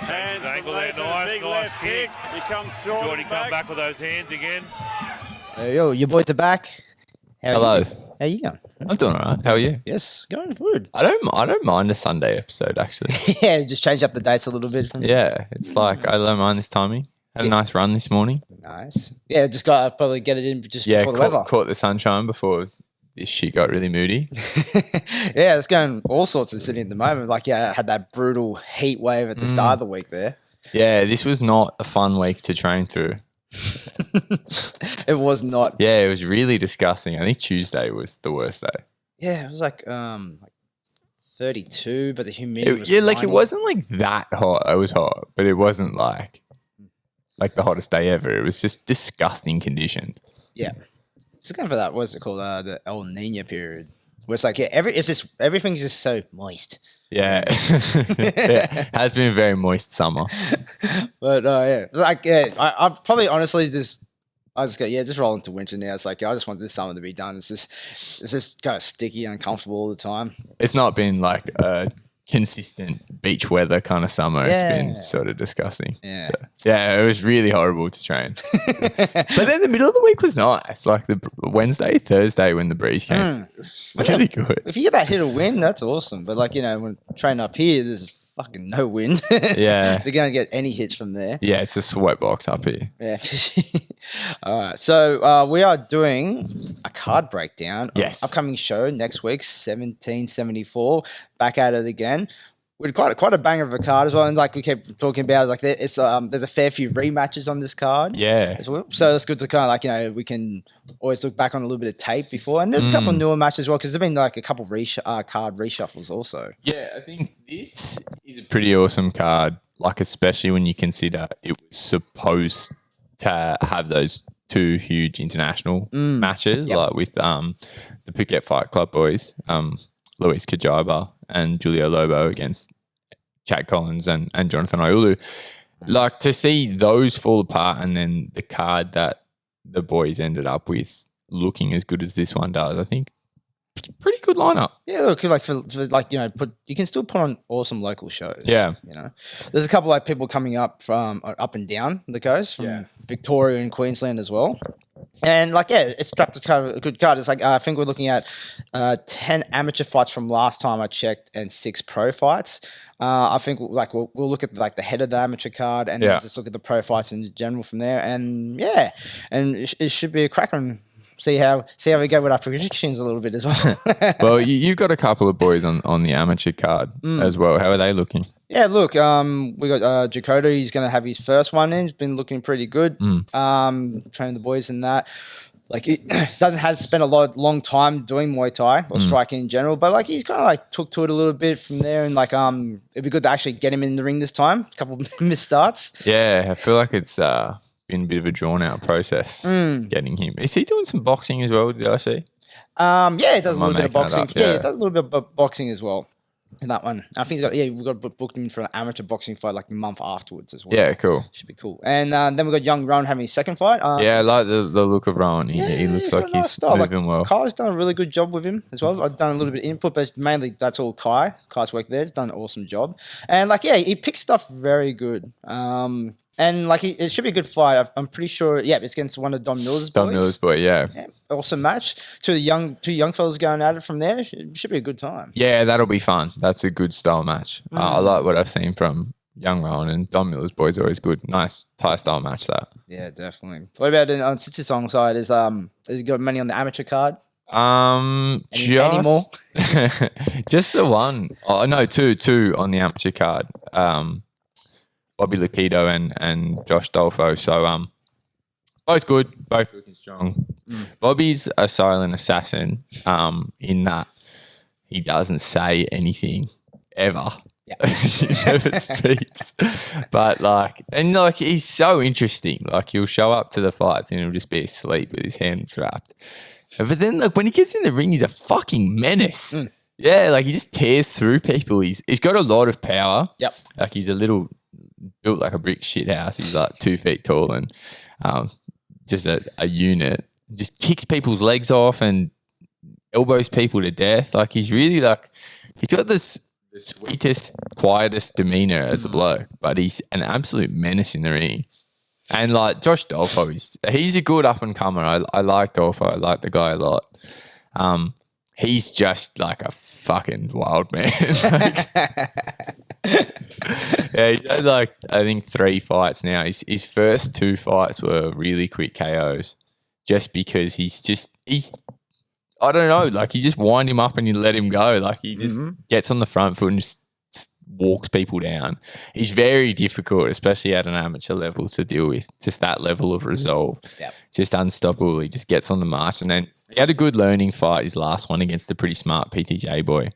Changes Hands angle from there, Nathan, nice, big nice left kick. Here comes Jordan, Jordy come back with those hands again. Hey, yo, your boys are back. Hello. How you going? I'm doing all right. How are you? Yes, going good. I don't mind a Sunday episode actually. Yeah, just change up the dates a little bit. Yeah, it's like I don't mind this timing. Had a nice run this morning. Nice. Yeah, just got to probably get it in just Yeah, before the weather. caught the sunshine before this shit got really moody. Yeah, it's going all sorts of Sydney at the moment. Like, yeah, I had that brutal heat wave at the start of the week there. Yeah, this was not a fun week to train through. It was not. Yeah, it was really disgusting. I think Tuesday was the worst day. Yeah, it was like 32, but the humidity was It 90. wasn't like that hot. It was hot, but it wasn't like the hottest day ever. It was just disgusting conditions. Yeah. It's going for that, what's it called? The El Nino period. Where it's like, yeah, everything's just so moist. Yeah, it has been a very moist summer. But yeah, like I probably honestly just roll into winter now. It's like I just want this summer to be done. It's just kind of sticky, uncomfortable all the time. It's not been like a consistent beach weather kind of summer. Yeah. It's been sort of disgusting. Yeah. So, yeah, it was really horrible to train. But then the middle of the week was nice. Like the Wednesday, Thursday when the breeze came. Really good. If you get that hit of wind, that's awesome. But like, when training up here, there's fucking no wind. Yeah. They're going to get any hits from there. Yeah, it's a sweat box up here. Yeah. All right. So we are doing a card breakdown. Yes. Of upcoming show next week, 1774. Back at it again. With quite a banger of a card as well. And like we kept talking about, like there's a fair few rematches on this card. Yeah. As well. So it's good to kind of like, we can always look back on a little bit of tape before. And there's a couple of newer matches as well, because there's been like a couple card reshuffles also. Yeah, I think this is a pretty awesome card, like especially when you consider it was supposed to have those two huge international matches, like with the Phuket Fight Club boys, Luis Kajaba and Julio Lobo against Chad Collins and Jonathan Iulu. Like to see those fall apart and then the card that the boys ended up with looking as good as this one does, I think it's a pretty good lineup. Yeah, look, you can still put on awesome local shows. Yeah. There's a couple like people coming up from up and down the coast from Victoria and Queensland as well. And it's strapped to kind of a good card. It's like I think we're looking at 10 amateur fights from last time I checked and 6 pro fights. I think we'll look at the head of the amateur card and then just look at the pro fights in general from there. And it should be a cracker. And see how we go with our predictions a little bit as well. Well, you've got a couple of boys on the amateur card as well. How are they looking? Yeah, look, we got Jacoda. He's going to have his first one in. He's been looking pretty good. Training the boys in that. Like, he doesn't have to spend a long time doing Muay Thai or striking in general, but he's kind of took to it a little bit from there, and it'd be good to actually get him in the ring this time. A couple of missed starts. Yeah, I feel like it's been a bit of a drawn out process getting him. Is he doing some boxing as well? Did I see? Yeah, he does a little bit of boxing. Yeah, he does a little bit of boxing as well. In that one, I think we've got booked him in for an amateur boxing fight like the month afterwards as well. Yeah, cool. Should be cool. And then we've got young Rowan having his second fight. I like the look of Rowan. He looks like he's moving well. Kai's done a really good job with him as well. I've done a little bit of input, but mainly that's all Kai. Kai's work there. He's done an awesome job. And he picks stuff very good. And it should be a good fight. I'm pretty sure. Yeah, it's against one of Don Miller's boys. Don Miller's boy, yeah. Awesome match. Two young fellas going at it from there. Should be a good time. Yeah, that'll be fun. That's a good style match. I like what I've seen from young Rowan, and Don Miller's boys are always good. Nice Thai style match that. Yeah, definitely. What about on Sitsitong side? Has he got many on the amateur card? Any more? Just the one. Oh no, two on the amateur card. Bobby Lukido and Josh Dolfo. So both good, both looking strong. Bobby's a silent assassin in that he doesn't say anything ever. Yeah. He never speaks. But he's so interesting. Like he'll show up to the fights and he'll just be asleep with his hands wrapped. But then when he gets in the ring, he's a fucking menace. Yeah, he just tears through people. He's got a lot of power. Yep. He's a little built like a brick shit house. He's 2 feet tall and just a unit. Just kicks people's legs off and elbows people to death. He's really he's got this the sweetest, quietest demeanor as a bloke, but he's an absolute menace in the ring. And like Josh Dolfo, he's a good up and comer. I like Dolfo. I like the guy a lot. He's just like a fucking wild man. Yeah, he's had like I think 3 fights now. His first 2 fights were really quick KOs, just because he's I don't know, like you just wind him up and you let him go. Like he just gets on the front foot and just walks people down. He's very difficult, especially at an amateur level, to deal with. Just that level of resolve. Yep. Just unstoppable. He just gets on the march. And then he had a good learning fight, his last one, against a pretty smart PTJ boy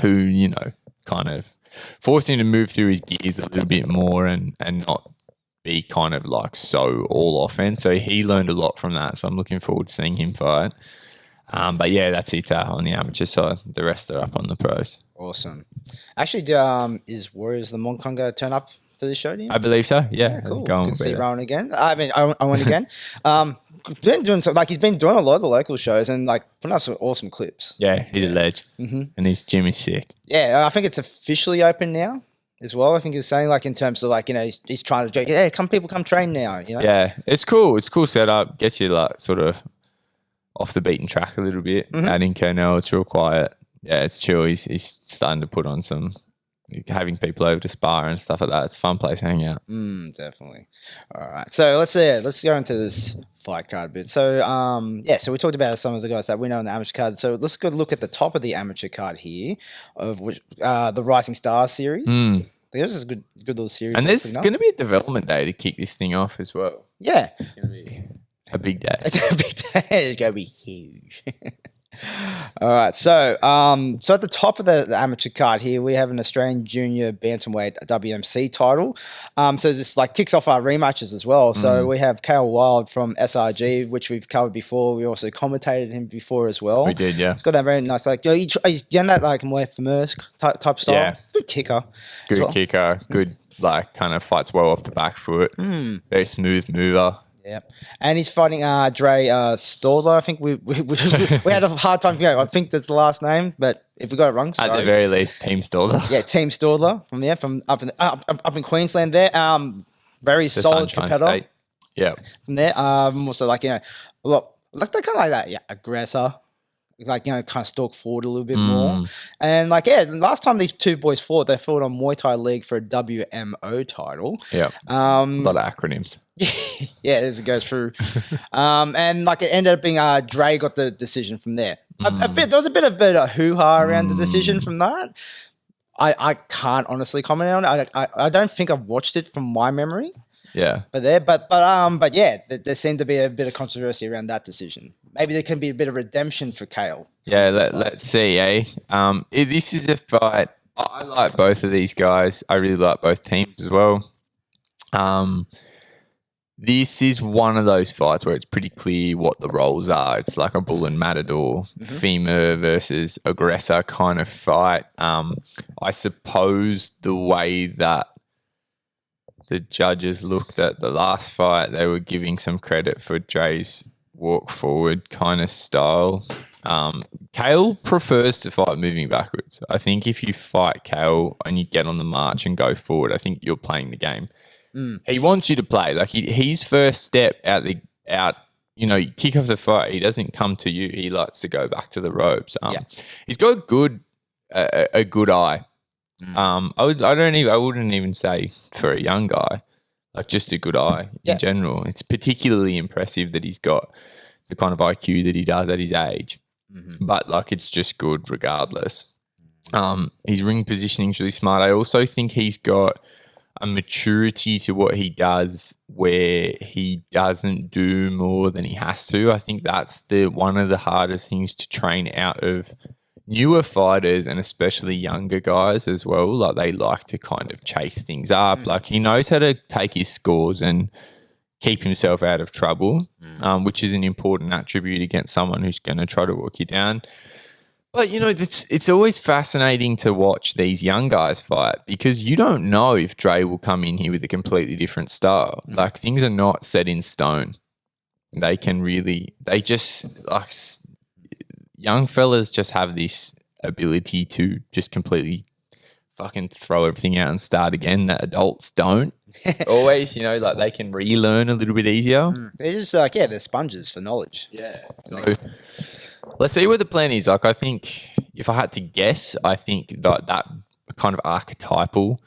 who, you know, kind of forced him to move through his gears a little bit more and not be kind of like so all offense. So he learned a lot from that. So I'm looking forward to seeing him fight. But yeah, that's it on the amateur side. The rest are up on the pros. Awesome. Actually, is Warriors the Moncon going to turn up for this show? I believe so. Yeah, cool. Good to see Rowan again. I mean, I went again. Been doing he's been doing a lot of the local shows and like putting up some awesome clips. Yeah, he's a ledge, and his gym is sick. Yeah, I think it's officially open now as well. I think he's saying like in terms of like, you know, he's trying to yeah, come train now. You know. Yeah, it's cool. It's cool setup. Gets you like sort of off the beaten track a little bit. Out in Kernel, it's real quiet. Yeah, it's chill. He's starting to put on some, having people over to spar and stuff like that. It's a fun place to hang out. Definitely. All right. So let's go into this fight card a bit. So so we talked about some of the guys that we know on the amateur card. So let's go look at the top of the amateur card here, of which the Rising Stars series. This is a good little series. And there's going to be a development day to kick this thing off as well. Yeah. It's going to be a big day. It's a big day. It's going to be huge. All right, so at the top of the amateur card here, we have an Australian Junior Bantamweight WMC title. So this like kicks off our rematches as well. So we have Cale Wilde from SRG, which we've covered before. We also commentated him before as well. We did, yeah. It's got that very nice like he's done that like Muaythai type style. Yeah. Good kicker. Good kicker. Good like kind of fights well off the back foot. Very smooth mover. Yeah, and he's fighting Dre Stadler. I think we had a hard time figuring out. I think that's the last name, but if we got it wrong, sorry. At the very least, Team Stadler. Yeah, Team Stadler from up in Queensland. There, very solid Sunshine competitor. State. Yeah, from there, also like, you know, a lot like they're kind of like that. Yeah, aggressor. Like, you know, kind of stalk forward a little bit more. And like, yeah, last time these two boys fought, they fought on Muaythai League for a WMO title. Yeah. A lot of acronyms. Yeah, as it goes through. And like it ended up being Dre got the decision from there. There was a bit of hoo-ha around the decision from that. I can't honestly comment on it. I don't think I've watched it from my memory. Yeah. But yeah, there seemed to be a bit of controversy around that decision. Maybe there can be a bit of redemption for Cale. Yeah, let's see, eh? This is a fight. I like both of these guys. I really like both teams as well. This is one of those fights where it's pretty clear what the roles are. It's like a bull and matador, femur versus aggressor kind of fight. I suppose the way that the judges looked at the last fight, they were giving some credit for Dre's walk forward kind of style. Cale prefers to fight moving backwards. I think if you fight Cale and you get on the march and go forward, I think you're playing the game. He wants you to play. Like his first step out, you know, you kick off the fight. He doesn't come to you. He likes to go back to the ropes. He's got a good eye. I wouldn't even say for a young guy, like just a good eye in general. It's particularly impressive that he's got the kind of IQ that he does at his age. But like it's just good regardless. His ring positioning's really smart. I also think he's got a maturity to what he does where he doesn't do more than he has to. I think that's one of the hardest things to train out of newer fighters and especially younger guys as well. Like they like to kind of chase things up. Like he knows how to take his scores and keep himself out of trouble, which is an important attribute against someone who's going to try to walk you down. But, you know, it's always fascinating to watch these young guys fight because you don't know if Dre will come in here with a completely different style. Like things are not set in stone. They just like young fellas just have this ability to just completely fucking throw everything out and start again that adults don't. Always, you know, like they can relearn a little bit easier. They're just like, they're sponges for knowledge. Yeah. So let's see what the plan is. Like, I think if I had to guess, I think that kind of archetypal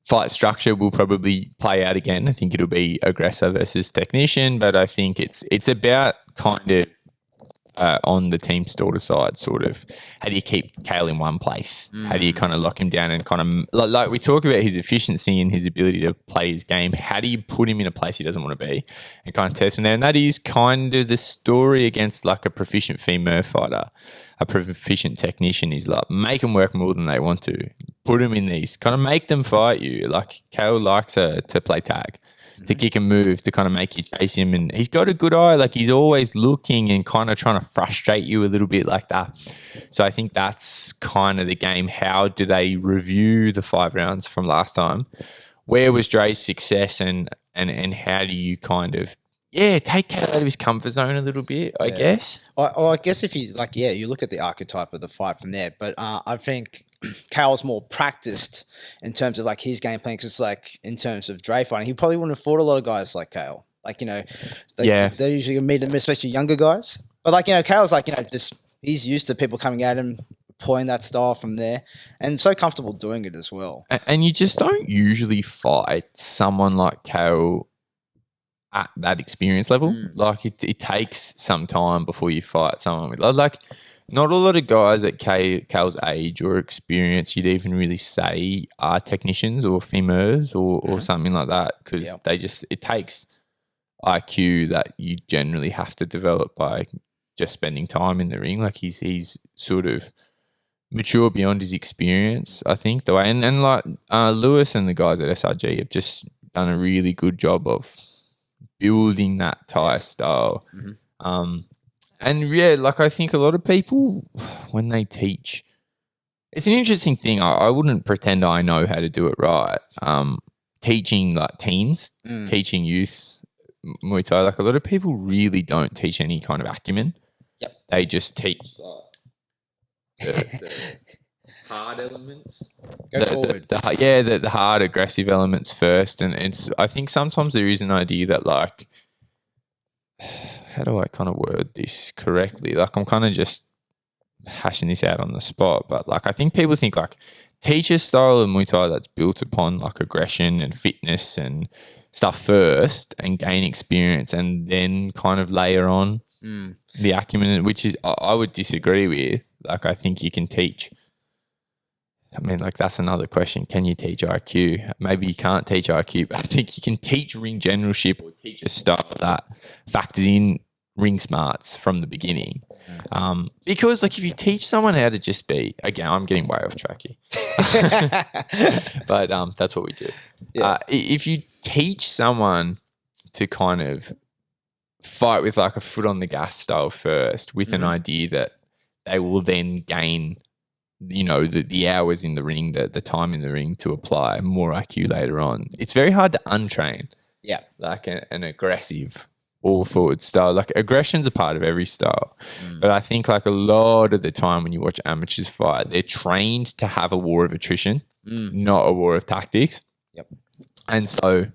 fight structure will probably play out again. I think it'll be aggressor versus technician, but I think it's about kind of on the team Stadler side, sort of, how do you keep Cale in one place? How do you kind of lock him down and kind of, like we talk about his efficiency and his ability to play his game, how do you put him in a place he doesn't want to be and kind of test him there? And that is kind of the story against like a proficient female fighter, a proficient technician, is like make them work more than they want to. Put them in these, kind of make them fight you. Like Cale likes to play tag, to kick and move, to kind of make you chase him. And he's got a good eye. Like he's always looking and kind of trying to frustrate you a little bit like that. So I think that's kind of the game. How do they review the 5 rounds from last time? Where was Dre's success and how do you kind of, take Cale out of his comfort zone a little bit, I guess. I guess if you like, you look at the archetype of the fight from there, but I think Cale's more practiced in terms of like his game plan, because like in terms of Dre fighting, he probably wouldn't have fought a lot of guys like Cale. Like, you know, they're usually going to meet him, especially younger guys. But like, you know, Cale's like, you know, just he's used to people coming at him, employing that style from there, and so comfortable doing it as well. And you just don't usually fight someone like Cale at that experience level. Like it takes some time before you fight someone with like not a lot of guys at Cale's age or experience you'd even really say are technicians or femurs or something like that, because it takes IQ that you generally have to develop by just spending time in the ring. Like he's sort of mature beyond his experience, I think, the way and like Lewis and the guys at SRG have just done a really good job of building that Thai style. And like I think a lot of people when they teach, it's an interesting thing. I wouldn't pretend I know how to do it right. Teaching like teens, teaching youth Muay Thai, like a lot of people really don't teach any kind of acumen. They just teach the hard elements. Go forward. The hard aggressive elements first. And I think sometimes there is an idea that like, how do I kind of word this correctly? Like I'm kind of just hashing this out on the spot, but like I think people think like teach a style of Muay Thai that's built upon like aggression and fitness and stuff first and gain experience and then kind of layer on the acumen, which is I would disagree with. Like I think you can teach. I mean, like that's another question. Can you teach IQ? Maybe you can't teach IQ, but I think you can teach ring generalship or teach a style that factors in ring smarts from the beginning. Because like if you teach someone how to just be, again, I'm getting way off track here, but that's what we do. If you teach someone to kind of fight with like a foot on the gas style first with an idea that they will then gain, you know, the hours in the ring, the time in the ring to apply more IQ later on. It's very hard to untrain. Like an aggressive all forward style. Like aggression's a part of every style. But I think like a lot of the time when you watch amateurs fight, they're trained to have a war of attrition, not a war of tactics. And so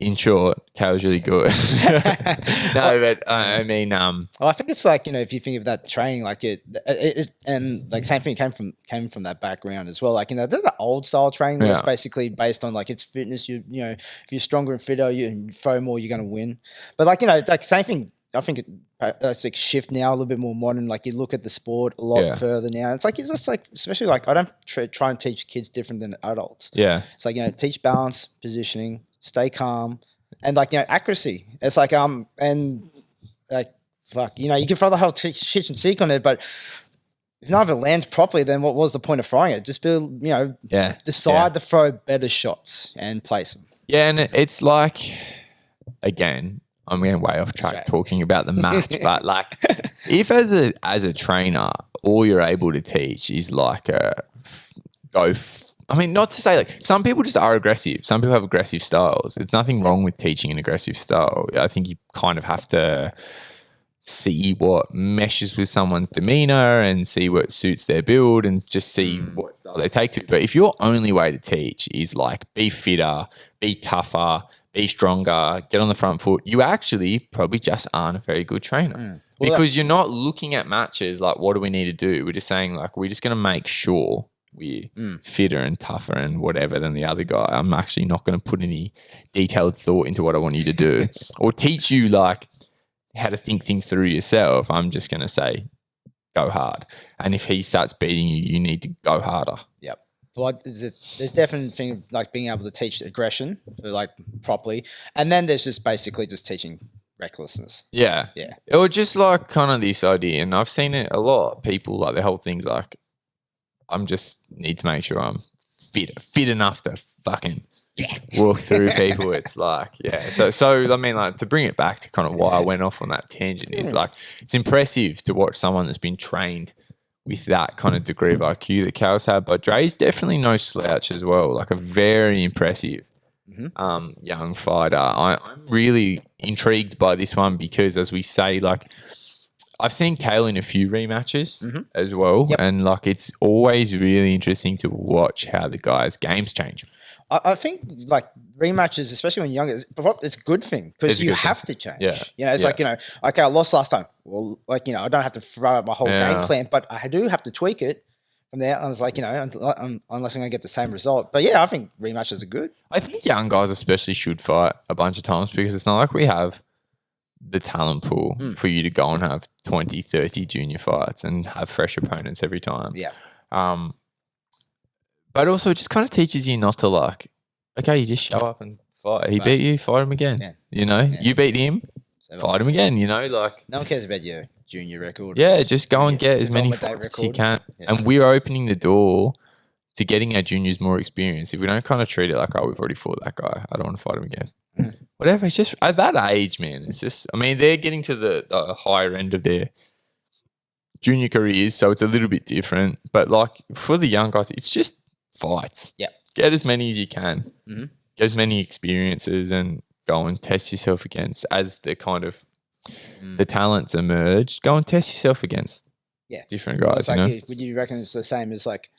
in short, Cale's really good. No, but I mean, well, I think it's like, you know, if you think of that training, like it and like same thing came from that background as well. Like, you know, there's an old style training where it's basically based on like it's fitness. You know, if you're stronger and fitter, you throw more, you're going to win. But like, you know, like same thing. I think that's like shift now, a little bit more modern. Like you look at the sport a lot further now. It's just like, especially like I don't try and teach kids different than adults. It's like, you know, teach balance, positioning, stay calm, and like, you know, accuracy. It's like and like fuck, you know, you can throw the whole shit and seek on it, but if none of it lands properly, then what was the point of throwing it? Just be, you know, decide to throw better shots and place them. And it's like, again, I'm getting way off track talking about the match, but like if as a trainer, all you're able to teach is like I mean, not to say like some people just are aggressive. Some people have aggressive styles. There's nothing wrong with teaching an aggressive style. I think you kind of have to see what meshes with someone's demeanor and see what suits their build and just see what style they take to. But if your only way to teach is like be fitter, be tougher, be stronger, get on the front foot, you actually probably just aren't a very good trainer. Well, because you're not looking at matches like, what do we need to do? We're just saying like, we're just going to make sure we're fitter and tougher and whatever than the other guy. I'm actually not going to put any detailed thought into what I want you to do or teach you like how to think things through yourself. I'm just going to say, go hard. And if he starts beating you, you need to go harder. Yep. Well, there's definitely thing of like being able to teach aggression for like properly, and then there's just basically just teaching recklessness. Yeah. Yeah. Or just like kind of this idea, and I've seen it a lot. People like the whole thing's like, I'm just need to make sure I'm fit enough to fucking walk through people. It's like, yeah. So I mean, like to bring it back to kind of why I went off on that tangent is like, it's impressive to watch someone that's been trained with that kind of degree of IQ that Cale's had. But Dre's definitely no slouch as well. Like a very impressive young fighter. I'm really intrigued by this one because, as we say, like I've seen Cale in a few rematches as well, and like it's always really interesting to watch how the guys' games change. I think like rematches, especially when younger, it's a good thing because you have to change. Yeah. You know, it's like, you know, okay, I lost last time. Well, like, you know, I don't have to throw out my whole game plan, but I do have to tweak it from there. I was like, you know, unless I'm going to get the same result. But yeah, I think rematches are good. I think young guys especially should fight a bunch of times because it's not like we have the talent pool for you to go and have 20, 30 junior fights and have fresh opponents every time. Yeah. But also it just kind of teaches you not to like, okay, you just show up and fight. He beat you, fight him again. Yeah. You know, you beat him, fight him again, you know, like. No one cares about your junior record. Yeah, just go and get as many fights as you can. Yeah. And we're opening the door to getting our juniors more experience. If we don't kind of treat it like, oh, we've already fought that guy, I don't want to fight him again. Whatever, it's just at that age, man, it's just, I mean, they're getting to the higher end of their junior careers, so it's a little bit different. But like for the young guys, it's just fights. Yeah. Get as many as you can. Get as many experiences and go and test yourself against as the kind of the talents emerge. Go and test yourself against different guys. It's like, would you reckon it's the same as like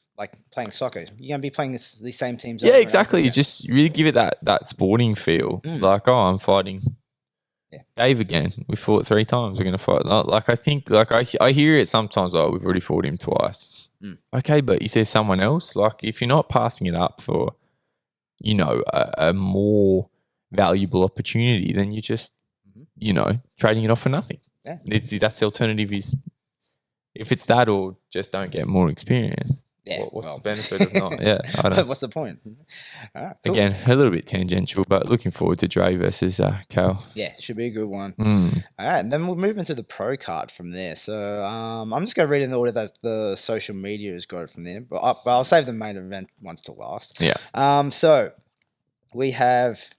playing soccer? You're going to be playing the same teams. Yeah, exactly. You just really give it that sporting feel. Like, oh, I'm fighting Dave again. We fought 3 times. We're going to fight. Like, I think, like, I hear it sometimes, oh, we've already fought him twice. Okay, but is there someone else? Like, if you're not passing it up for, you know, a more valuable opportunity, then you're just, you know, trading it off for nothing. Yeah. That's the alternative is if it's that or just don't get more experience. Yeah, what's the benefit of not? Yeah, I don't know. What's the point? All right, cool. Again, a little bit tangential, but looking forward to Dre versus Cale. Yeah, should be a good one. All right, and then we'll move into the pro card from there. So I'm just going to read in the order that the social media has got it from there, but I'll save the main event ones to last. Yeah. So we have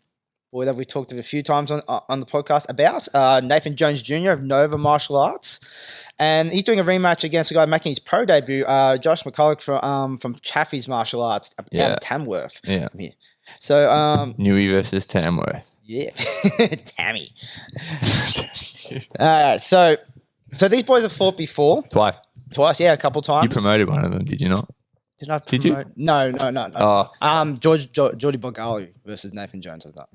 boy that we've talked a few times on the podcast about Nathan Jones Jr. of Nova Martial Arts. And he's doing a rematch against a guy making his pro debut, Josh McCulloch from Chaffee's Martial Arts out of Tamworth. Yeah. So Newey versus Tamworth. Yeah. Tammy. So these boys have fought before. Twice, yeah, a couple times. You promoted one of them, did you not? Did I promote? Did you? No. Oh. Geordie Bogali versus Nathan Jones of that.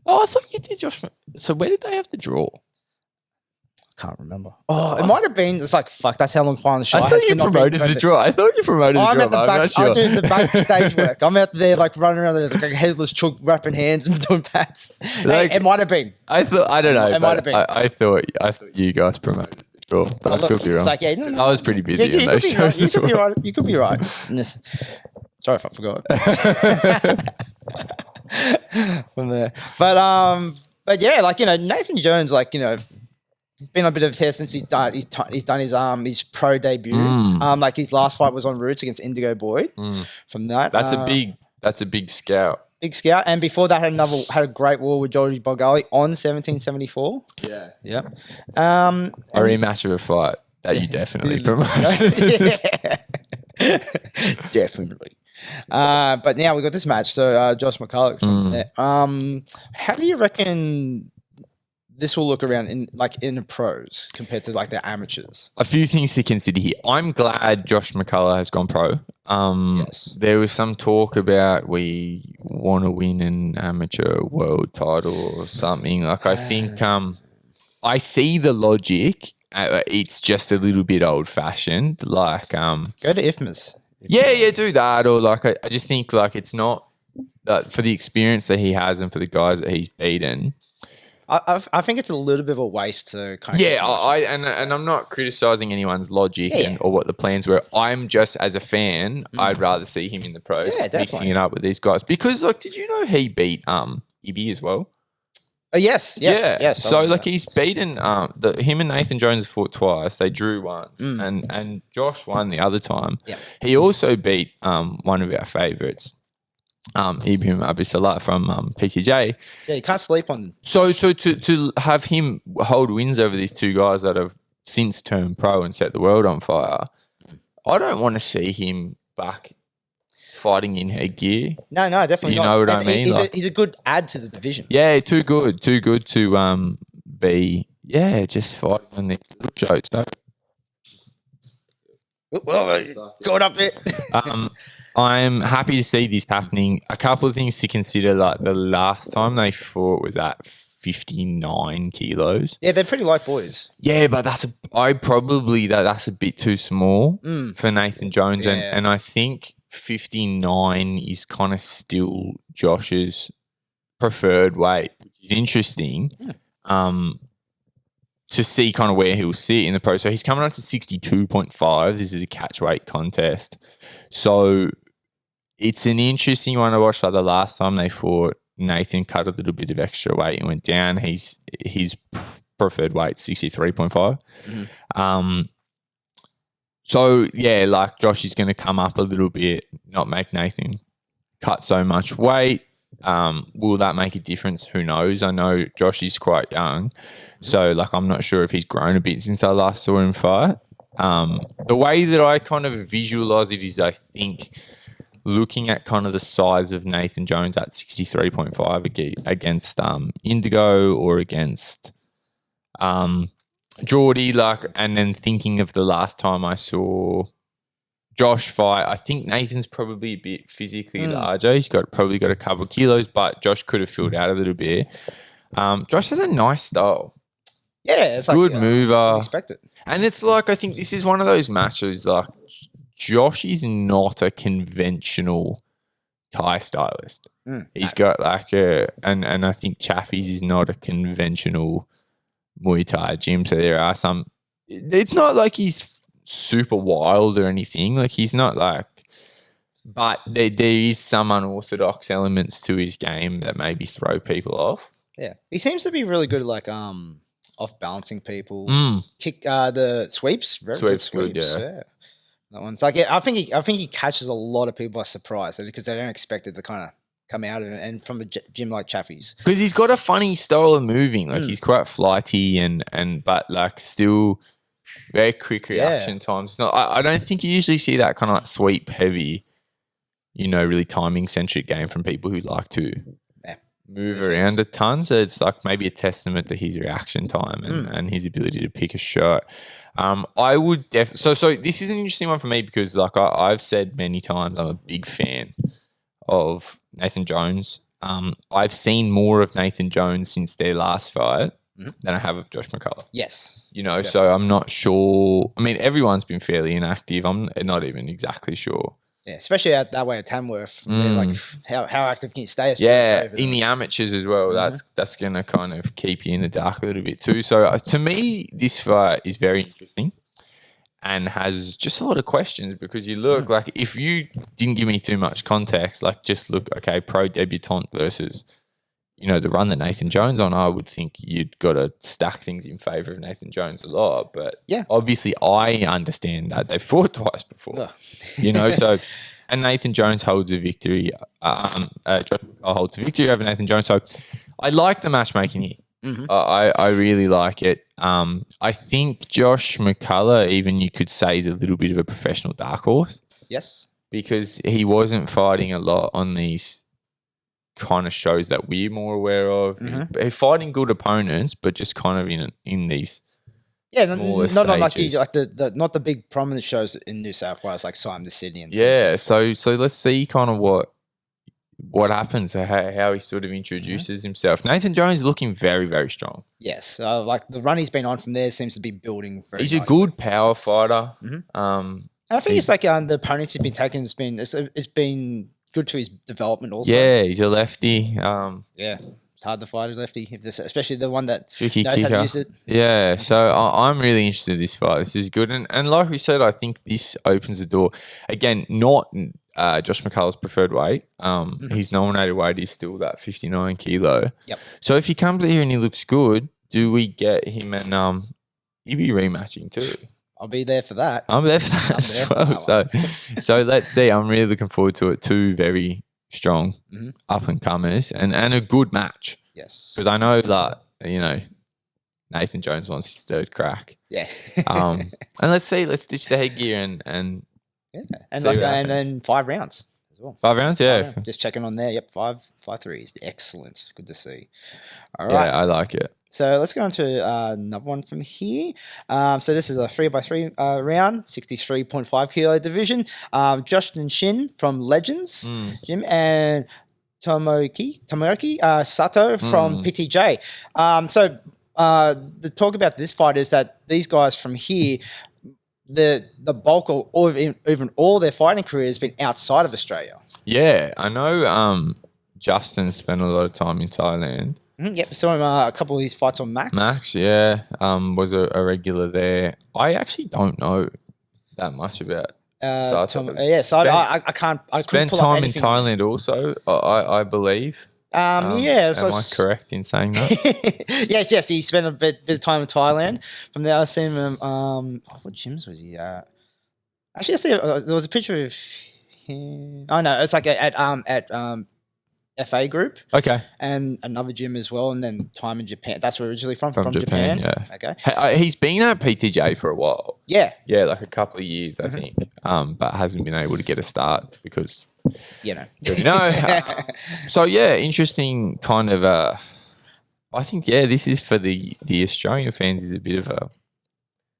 Oh, I thought you did, Josh. So where did they have to draw? Can't remember. Oh, it might have been. It's like fuck. That's how long Fire on the Show. I thought you promoted the draw. I thought you promoted the draw. I'm at the back. I'm not sure. I do the backstage work. I'm out there like running around there like a headless chook, wrapping hands and doing pats. Like, hey, it might have been. I don't know. It might have been. I thought you guys promoted the draw, but I could be wrong. It's like, no. I was pretty busy in those shows. You could be right. You could be right. Sorry if I forgot. From there, but yeah, like, you know, Nathan Jones, like, you know, been on a bit of a tear since he's done his pro debut. Like his last fight was on Roots against Indigo Boy. From that, that's a big scout. Big scout, and before that had a great war with Geordie Bogali on 1774. Yeah. Yep. A rematch of a fight that you definitely promoted. Definitely. But now we got this match. So Josh McCulloch from there. How do you reckon this will look around in the pros compared to like the amateurs? A few things to consider here. I'm glad Josh McCulloch has gone pro. Yes. There was some talk about we want to win an amateur world title or something. Like I think I see the logic. It's just a little bit old fashioned. Like Go to IFMAs. yeah, do that. Or like I just think like it's not for the experience that he has and for the guys that he's beaten. I think it's a little bit of a waste to kind of and I'm not criticizing anyone's logic or what the plans were. I'm just as a fan, I'd rather see him in the pros, mixing it up with these guys because like, did you know he beat Ibby as well? Yes. So like he's beaten him and Nathan Jones fought twice. They drew once, and Josh won the other time. Yeah. He also beat one of our favourites. Ibrahim Abisalat from PTJ. Yeah, you can't sleep on them. So to have him hold wins over these two guys that have since turned pro and set the world on fire, I don't want to see him back fighting in headgear. No, definitely you not. know what I mean? He's a good add to the division. Yeah, too good to be just fighting on these little shows. So, Well, got up there. I'm happy to see this happening. A couple of things to consider, like the last time they fought was at 59 kilos. Yeah, they're pretty light boys. Yeah, but that's a bit too small for Nathan Jones, and I think 59 is kind of still Josh's preferred weight, which is interesting. To see kind of where he'll sit in the pro. So he's coming up to 62.5. This is a catch weight contest. So it's an interesting one to watch. Like the last time they fought, Nathan cut a little bit of extra weight and went down. His preferred weight 63.5. So yeah, like Josh is going to come up a little bit, not make Nathan cut so much weight. Will that make a difference? Who knows? I know Josh is quite young, so like I'm not sure if he's grown a bit since I last saw him fight. The way that I kind of visualize it is, I think looking at kind of the size of Nathan Jones at 63.5 against Indigo or against Geordie, like, and then thinking of the last time I saw Josh fight, I think Nathan's probably a bit physically larger. He's probably got a couple of kilos, but Josh could have filled out a little bit. Josh has a nice style. Yeah, it's good like, mover. Expect it. And it's like, I think this is one of those matches, like Josh is not a conventional Thai stylist. He's got like and I think Chaffee's is not a conventional Muay Thai gym. So there are some, it's not like he's super wild or anything. Like he's not like, but there is some unorthodox elements to his game that maybe throw people off. Yeah, he seems to be really good at like off balancing people. Kick the sweeps. Very Sweeps good good, sweeps. yeah. That one's like I think he catches a lot of people by surprise because they don't expect it to kind of come out and from a gym like Chaffee's. Because he's got a funny style of moving. Like he's quite flighty and but like still very quick reaction times. No, I don't think you usually see that kind of like sweep heavy, really timing centric game from people who like to move around a ton. So it's like maybe a testament to his reaction time and his ability to pick a shot. I would so this is an interesting one for me because like I've said many times I'm a big fan of Nathan Jones. I've seen more of Nathan Jones since their last fight than I have of Josh McCulloch. Yes. Definitely. So I'm not sure. I mean, everyone's been fairly inactive. I'm not even exactly sure. Yeah, especially out that way at Tamworth. Like how active can you stay? Yeah, in the amateurs as well. That's going to kind of keep you in the dark a little bit too. So to me, this fight is very interesting and has just a lot of questions because you look like if you didn't give me too much context, like just look, okay, pro debutant versus, the run that Nathan Jones on, I would think you'd got to stack things in favour of Nathan Jones a lot. But obviously I understand that they've fought twice before, so, and Nathan Jones holds a victory. Josh McCulloch holds a victory over Nathan Jones. So I like the matchmaking here. I really like it. I think Josh McCulloch, even you could say, is a little bit of a professional dark horse. Yes. Because he wasn't fighting a lot on these kind of shows that we're more aware of. He's fighting good opponents, but just kind of in these. Yeah, smaller not like stages. the not the big prominent shows in New South Wales like Simon the Sydney and Yeah, so let's see kind of what happens, how he sort of introduces himself. Nathan Jones looking very, very strong. Yes, like the run he's been on from there seems to be building very He's nicely. a good power fighter. And I think it's like the opponents he's been taking it's been good to his development also. Yeah, he's a lefty. Yeah. It's hard to fight a lefty, especially the one that Tricky knows kicker. how to use it. Yeah, so I'm really interested in this fight. This is good. And like we said, I think this opens the door. Again, not Josh McCulloch's preferred weight. His nominated weight is still that 59 kilo. Yep. So if he comes here and he looks good, do we get him and he'll be rematching too? I'll be there for that. I'm there for that as well. So let's see. I'm really looking forward to it. Two very strong up and comers and a good match. Yes. Because I know that, Nathan Jones wants his third crack. Yeah. And let's ditch the headgear and then 5 rounds as well. 5 rounds, yeah. Just checking on there. Yep, 5-3s. Excellent. Good to see. All Yeah, right. I like it. So let's go on to another one from here. So this is a 3x3 round, 63.5 kilo division. Justin Shin from Legends Gym and Tomoki Sato from PTJ. So the talk about this fight is that these guys from here, the bulk of even all their fighting career has been outside of Australia. Yeah, I know Justin spent a lot of time in Thailand. Yep, saw him a couple of his fights on Max. Max, yeah, was a regular there. I actually don't know that much about Sato. Sato. I can't. I couldn't spent pull up time in anything. Thailand also. I believe. Am I correct in saying that? yes. He spent a bit of time in Thailand. From there, I seen him. What gyms was he at? Actually, I see there was a picture of him. Oh no, it's like at FA group. Okay. And another gym as well, and then time in Japan. That's where originally from Japan. Yeah. Okay. He's been at PTJ for a while. Yeah. Yeah, like a couple of years, I think. But hasn't been able to get a start because so yeah, interesting kind of I think this is for the Australian fans is a bit of a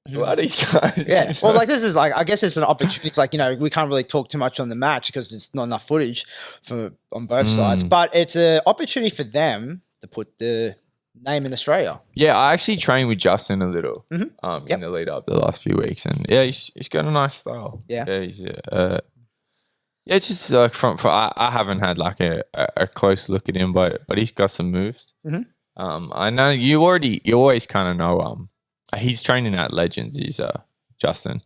who are these guys? Yeah. Well, like this is like I guess it's an opportunity. It's like we can't really talk too much on the match because it's not enough footage on both sides. But it's an opportunity for them to put the name in Australia. Yeah, I actually trained with Justin a little in the lead up the last few weeks, and he's got a nice style. Yeah. He's it's just like I haven't had like a close look at him, but he's got some moves. I know you always kind of know he's training at Legends, is Justin.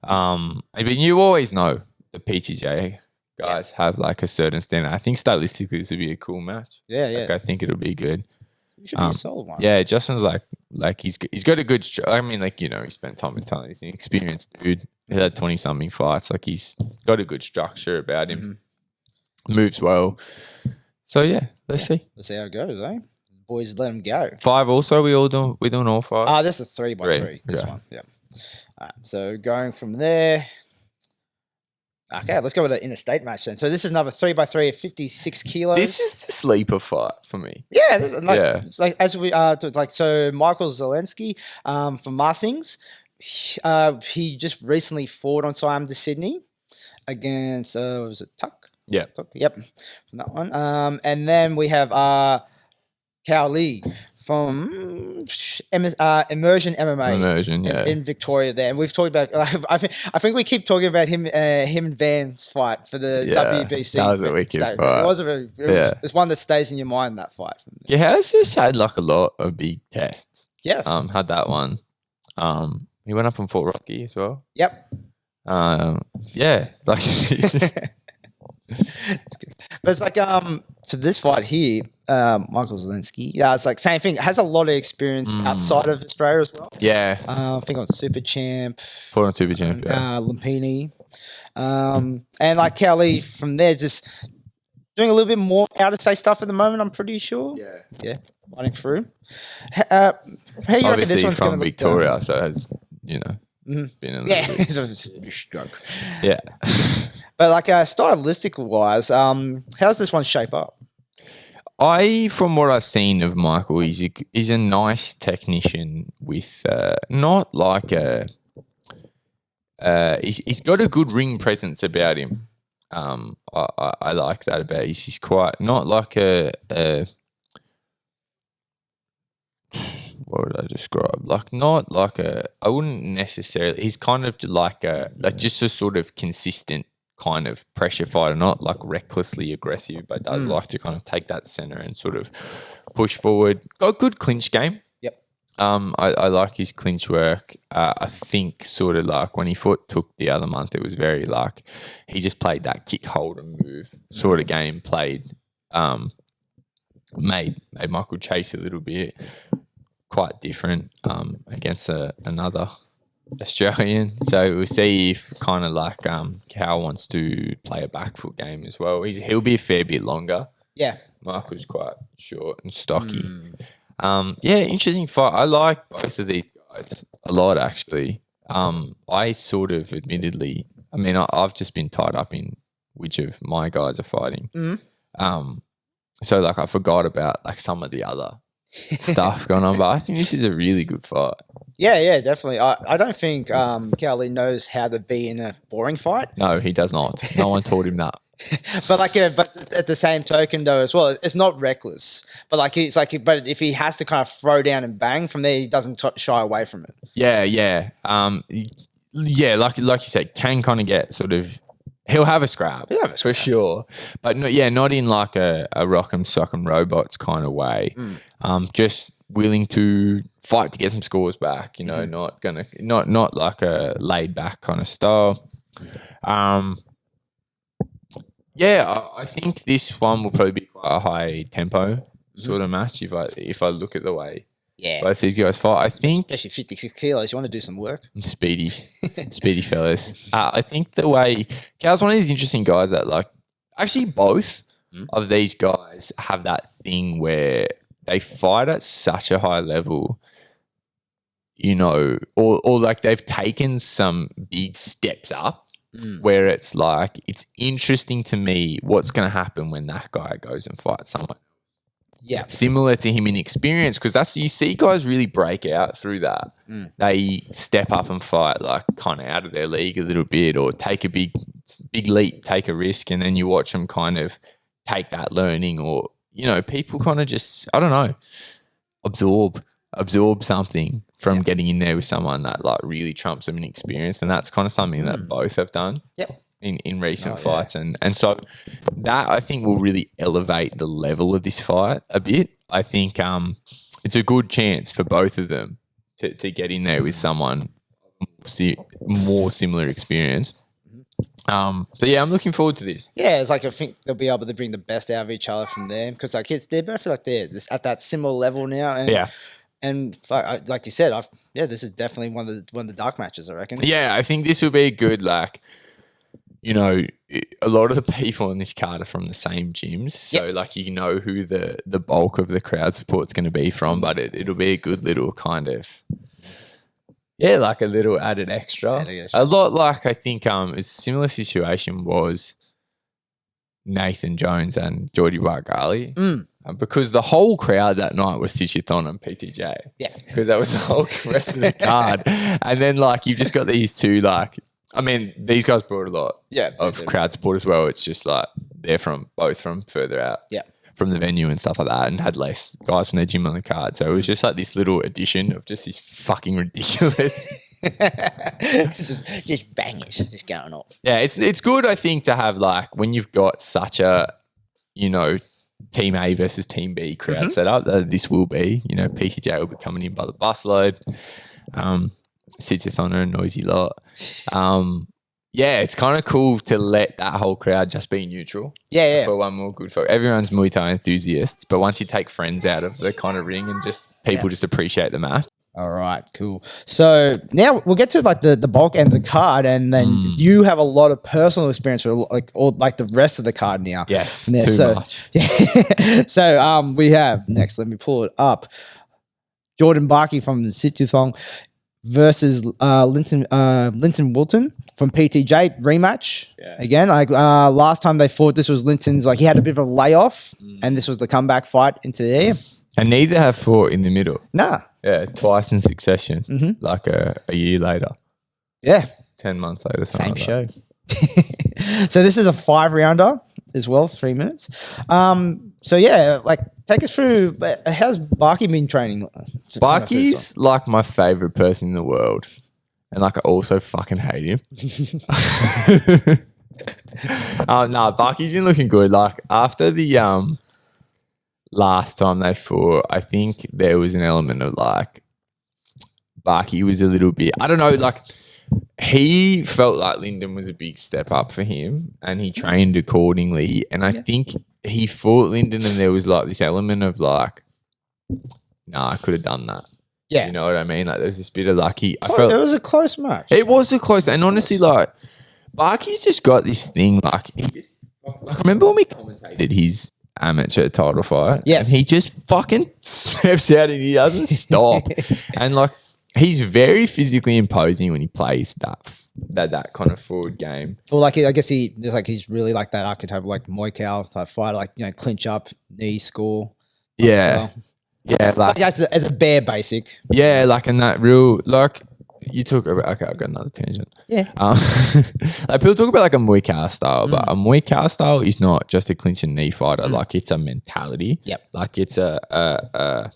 I mean, you always know the PTJ guys have like a certain standard. I think stylistically this would be a cool match. Yeah. Like, I think it'll be good. It should be a solid one. Yeah, Justin's like he's got a good. I mean, he spent time in Thailand. He's an experienced dude. He had 20-something fights. Like he's got a good structure about him. Moves well. So yeah, let's see. Let's see how it goes, eh? Boys, let them go. 5 also. We're doing all 5. This is 3x3. This one, yeah. So going from there. Okay, let's go with the interstate match then. So this is another 3x3 at 56 kilos. This is the sleeper fight for me. Yeah, it's like as we so Michael Zalenski from Marsings, he just recently fought on Siam to Sydney against was it Tuck? Yeah. Tuck, yep, from that one. And then we have Cale from Immersion MMA. In Victoria there. And we've talked about I think we keep talking about him and Van's fight for the WBC. That was a wicked fight. It's one that stays in your mind, that fight. Yeah, has just had like a lot of big tests. Yes. Had that one. He went up on Fort Rocky as well. Yep. Yeah. Like but it's like for this fight here, Michael Zalenski, it's like same thing. Has a lot of experience outside of Australia as well. Yeah. I think on Super Champ. Fought on Super Champ, Lumpini. And like Cale from there just doing a little bit more out of state stuff at the moment, I'm pretty sure. Yeah. Fighting through. How do you reckon this one's going to look? Victoria, so it has, been a little bit. Stroke. Yeah. But like stylistic wise, how's this one shape up? From what I've seen of Michael, he's a nice technician with not like a. He's got a good ring presence about him. I like that about him. He's quite not like a what would I describe? Like not like a. I wouldn't necessarily. He's kind of like just a sort of consistent kind of pressure fighter, not like recklessly aggressive, but does like to kind of take that center and sort of push forward. Got a good clinch game. Yep. I like his clinch work. I think sort of like when he took the other month, it was very like he just played that kick hold and move sort of game. Played, made Michael chase a little bit. Quite different against another Australian. So we'll see if kind of like Kahow wants to play a back foot game as well. He'll be a fair bit longer. Yeah. Michael's quite short and stocky. Interesting fight. I like both of these guys a lot actually. I sort of admittedly, I mean, I've just been tied up in which of my guys are fighting. So like I forgot about like some of the other stuff going on, but I think this is a really good fight. Yeah, definitely. I don't think Cale knows how to be in a boring fight. No, he does not. No one taught him that. But but at the same token though, as well, it's not reckless. But but if he has to kind of throw down and bang from there, he doesn't shy away from it. Yeah. Like you said, can kind of get sort of. He'll have a scrap, for sure, but not in like a rock'em sock'em robots kind of way. Just willing to fight to get some scores back. You know, not like a laid back kind of style. I think this one will probably be quite a high tempo sort of match if I look at the way both these guys fight. I think especially 56 kilos, you want to do some work. Speedy fellas. I think the way Cal's one of these interesting guys that like actually both of these guys have that thing where they fight at such a high level, you know, or like they've taken some big steps up where it's like it's interesting to me what's going to happen when that guy goes and fights someone. Yeah, similar to him in experience, because that's you see guys really break out through that. They step up and fight like kind of out of their league a little bit, or take a big leap, take a risk, and then you watch them kind of take that learning, or you know, people kind of just I don't know, absorb something from getting in there with someone that like really trumps them in experience, and that's kind of something that both have done. Yep. In recent fights. And so that I think will really elevate the level of this fight a bit. I think it's a good chance for both of them to get in there with someone more similar experience. So yeah, I'm looking forward to this. Yeah, it's like I think they'll be able to bring the best out of each other from there because like they're both like they're at that similar level now. And and like you said, this is definitely one of the dark matches, I reckon. Yeah, I think this will be a good like. You know, a lot of the people in this card are from the same gyms. So, like, you know who the bulk of the crowd support's going to be from, but it'll be a good little kind of, like a little added extra. A lot like, I think it's a similar situation was Nathan Jones and Geordie Barky. Because the whole crowd that night was Sichithon and PTJ. Yeah. Because that was the whole rest of the card. And then, like, you've just got these two, like, I mean, these guys brought a lot of crowd support as well. It's just like they're both from further out from the venue and stuff like that, and had less guys from their gym on the card. So it was just like this little addition of just this fucking ridiculous. just bangers just going off. Yeah, it's good, I think, to have like when you've got such a, you know, Team A versus Team B crowd set up, this will be, you know, PTJ will be coming in by the busload. Sits on a noisy lot. It's kind of cool to let that whole crowd just be neutral. Yeah. For one more good folk. Everyone's Muay Thai enthusiasts, but once you take friends out of the kind of ring and just people just appreciate the match. All right, cool. So now we'll get to like the bulk end of the card, and then you have a lot of personal experience with like the rest of the card now. Yes, too much. So we have next. Let me pull it up. Jordan Baki from Situthong. versus Linton Wilton from PTJ rematch. Yeah. Again, like last time they fought, this was Linton's. Like he had a bit of a layoff, and this was the comeback fight into the air. And neither have fought in the middle. Nah. Yeah, twice in succession, like a year later, Yeah. 10 months later. Same Like show. So this is a 5-rounder as well, 3 minutes. So yeah, like take us through. How's Barky been training? Barky's like my favorite person in the world, and like I also fucking hate him. No, Barky's been looking good. Like after the last time they fought, I think there was an element of like Barky was a little bit, I don't know, like he felt like Lindon was a big step up for him and he trained accordingly. And I think he fought Lindon and there was like this element of like, nah, I could have done that. Yeah. You know what I mean? Like there's this bit of like I It felt was a close match. it was a close, and honestly, like Barky's just got this thing. Like he just like remember when we commentated his amateur title fight? Yes. And he just fucking steps out and he doesn't stop. And like he's very physically imposing when he plays that kind of forward game. Well, like I guess he's really like that archetype, like Muaythai type fighter, like clinch up, knee, score. Yeah. Yeah, like as a bare basic. yeah, like in that real like you talk about. Okay, I've got another tangent. Yeah. Like people talk about like a Muay Thai style, but a Muay Thai style is not just a clinch and knee fighter. Like it's a mentality. Yep. Like it's a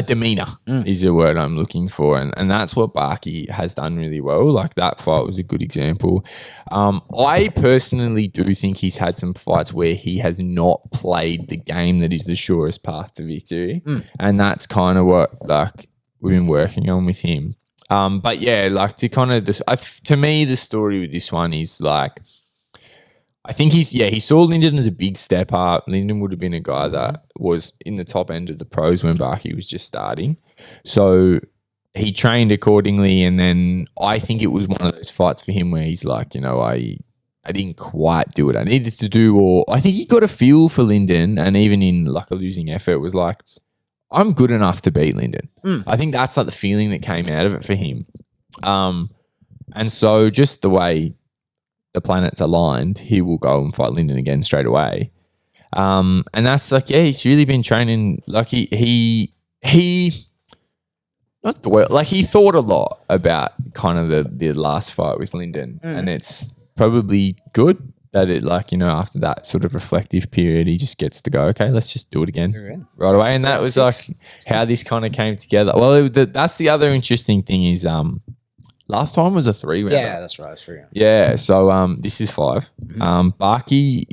demeanor is the word I'm looking for, and that's what Barky has done really well. Like that fight was a good example. I personally do think he's had some fights where he has not played the game that is the surest path to victory, and that's kind of what like we've been working on with him. But yeah, like to kind of to me, the story with this one is like, I think he saw Lindon as a big step up. Lindon would have been a guy that was in the top end of the pros when Barky was just starting. So he trained accordingly. And then I think it was one of those fights for him where he's like, I didn't quite do what I needed to do. Or I think he got a feel for Lindon, and even in like a losing effort was like, I'm good enough to beat Lindon. I think that's like the feeling that came out of it for him. And so just the way the planets aligned, he will go and fight Lindon again straight away. And that's like, yeah, he's really been training. Like he thought a lot about kind of the last fight with Lindon, and it's probably good that it after that sort of reflective period, he just gets to go, okay, let's just do it again right away. And that was like how this kind of came together. Well, that's the other interesting thing is, last time was a 3-rounder. Yeah, that's right. 3-rounder. Yeah, so this is 5. Barky,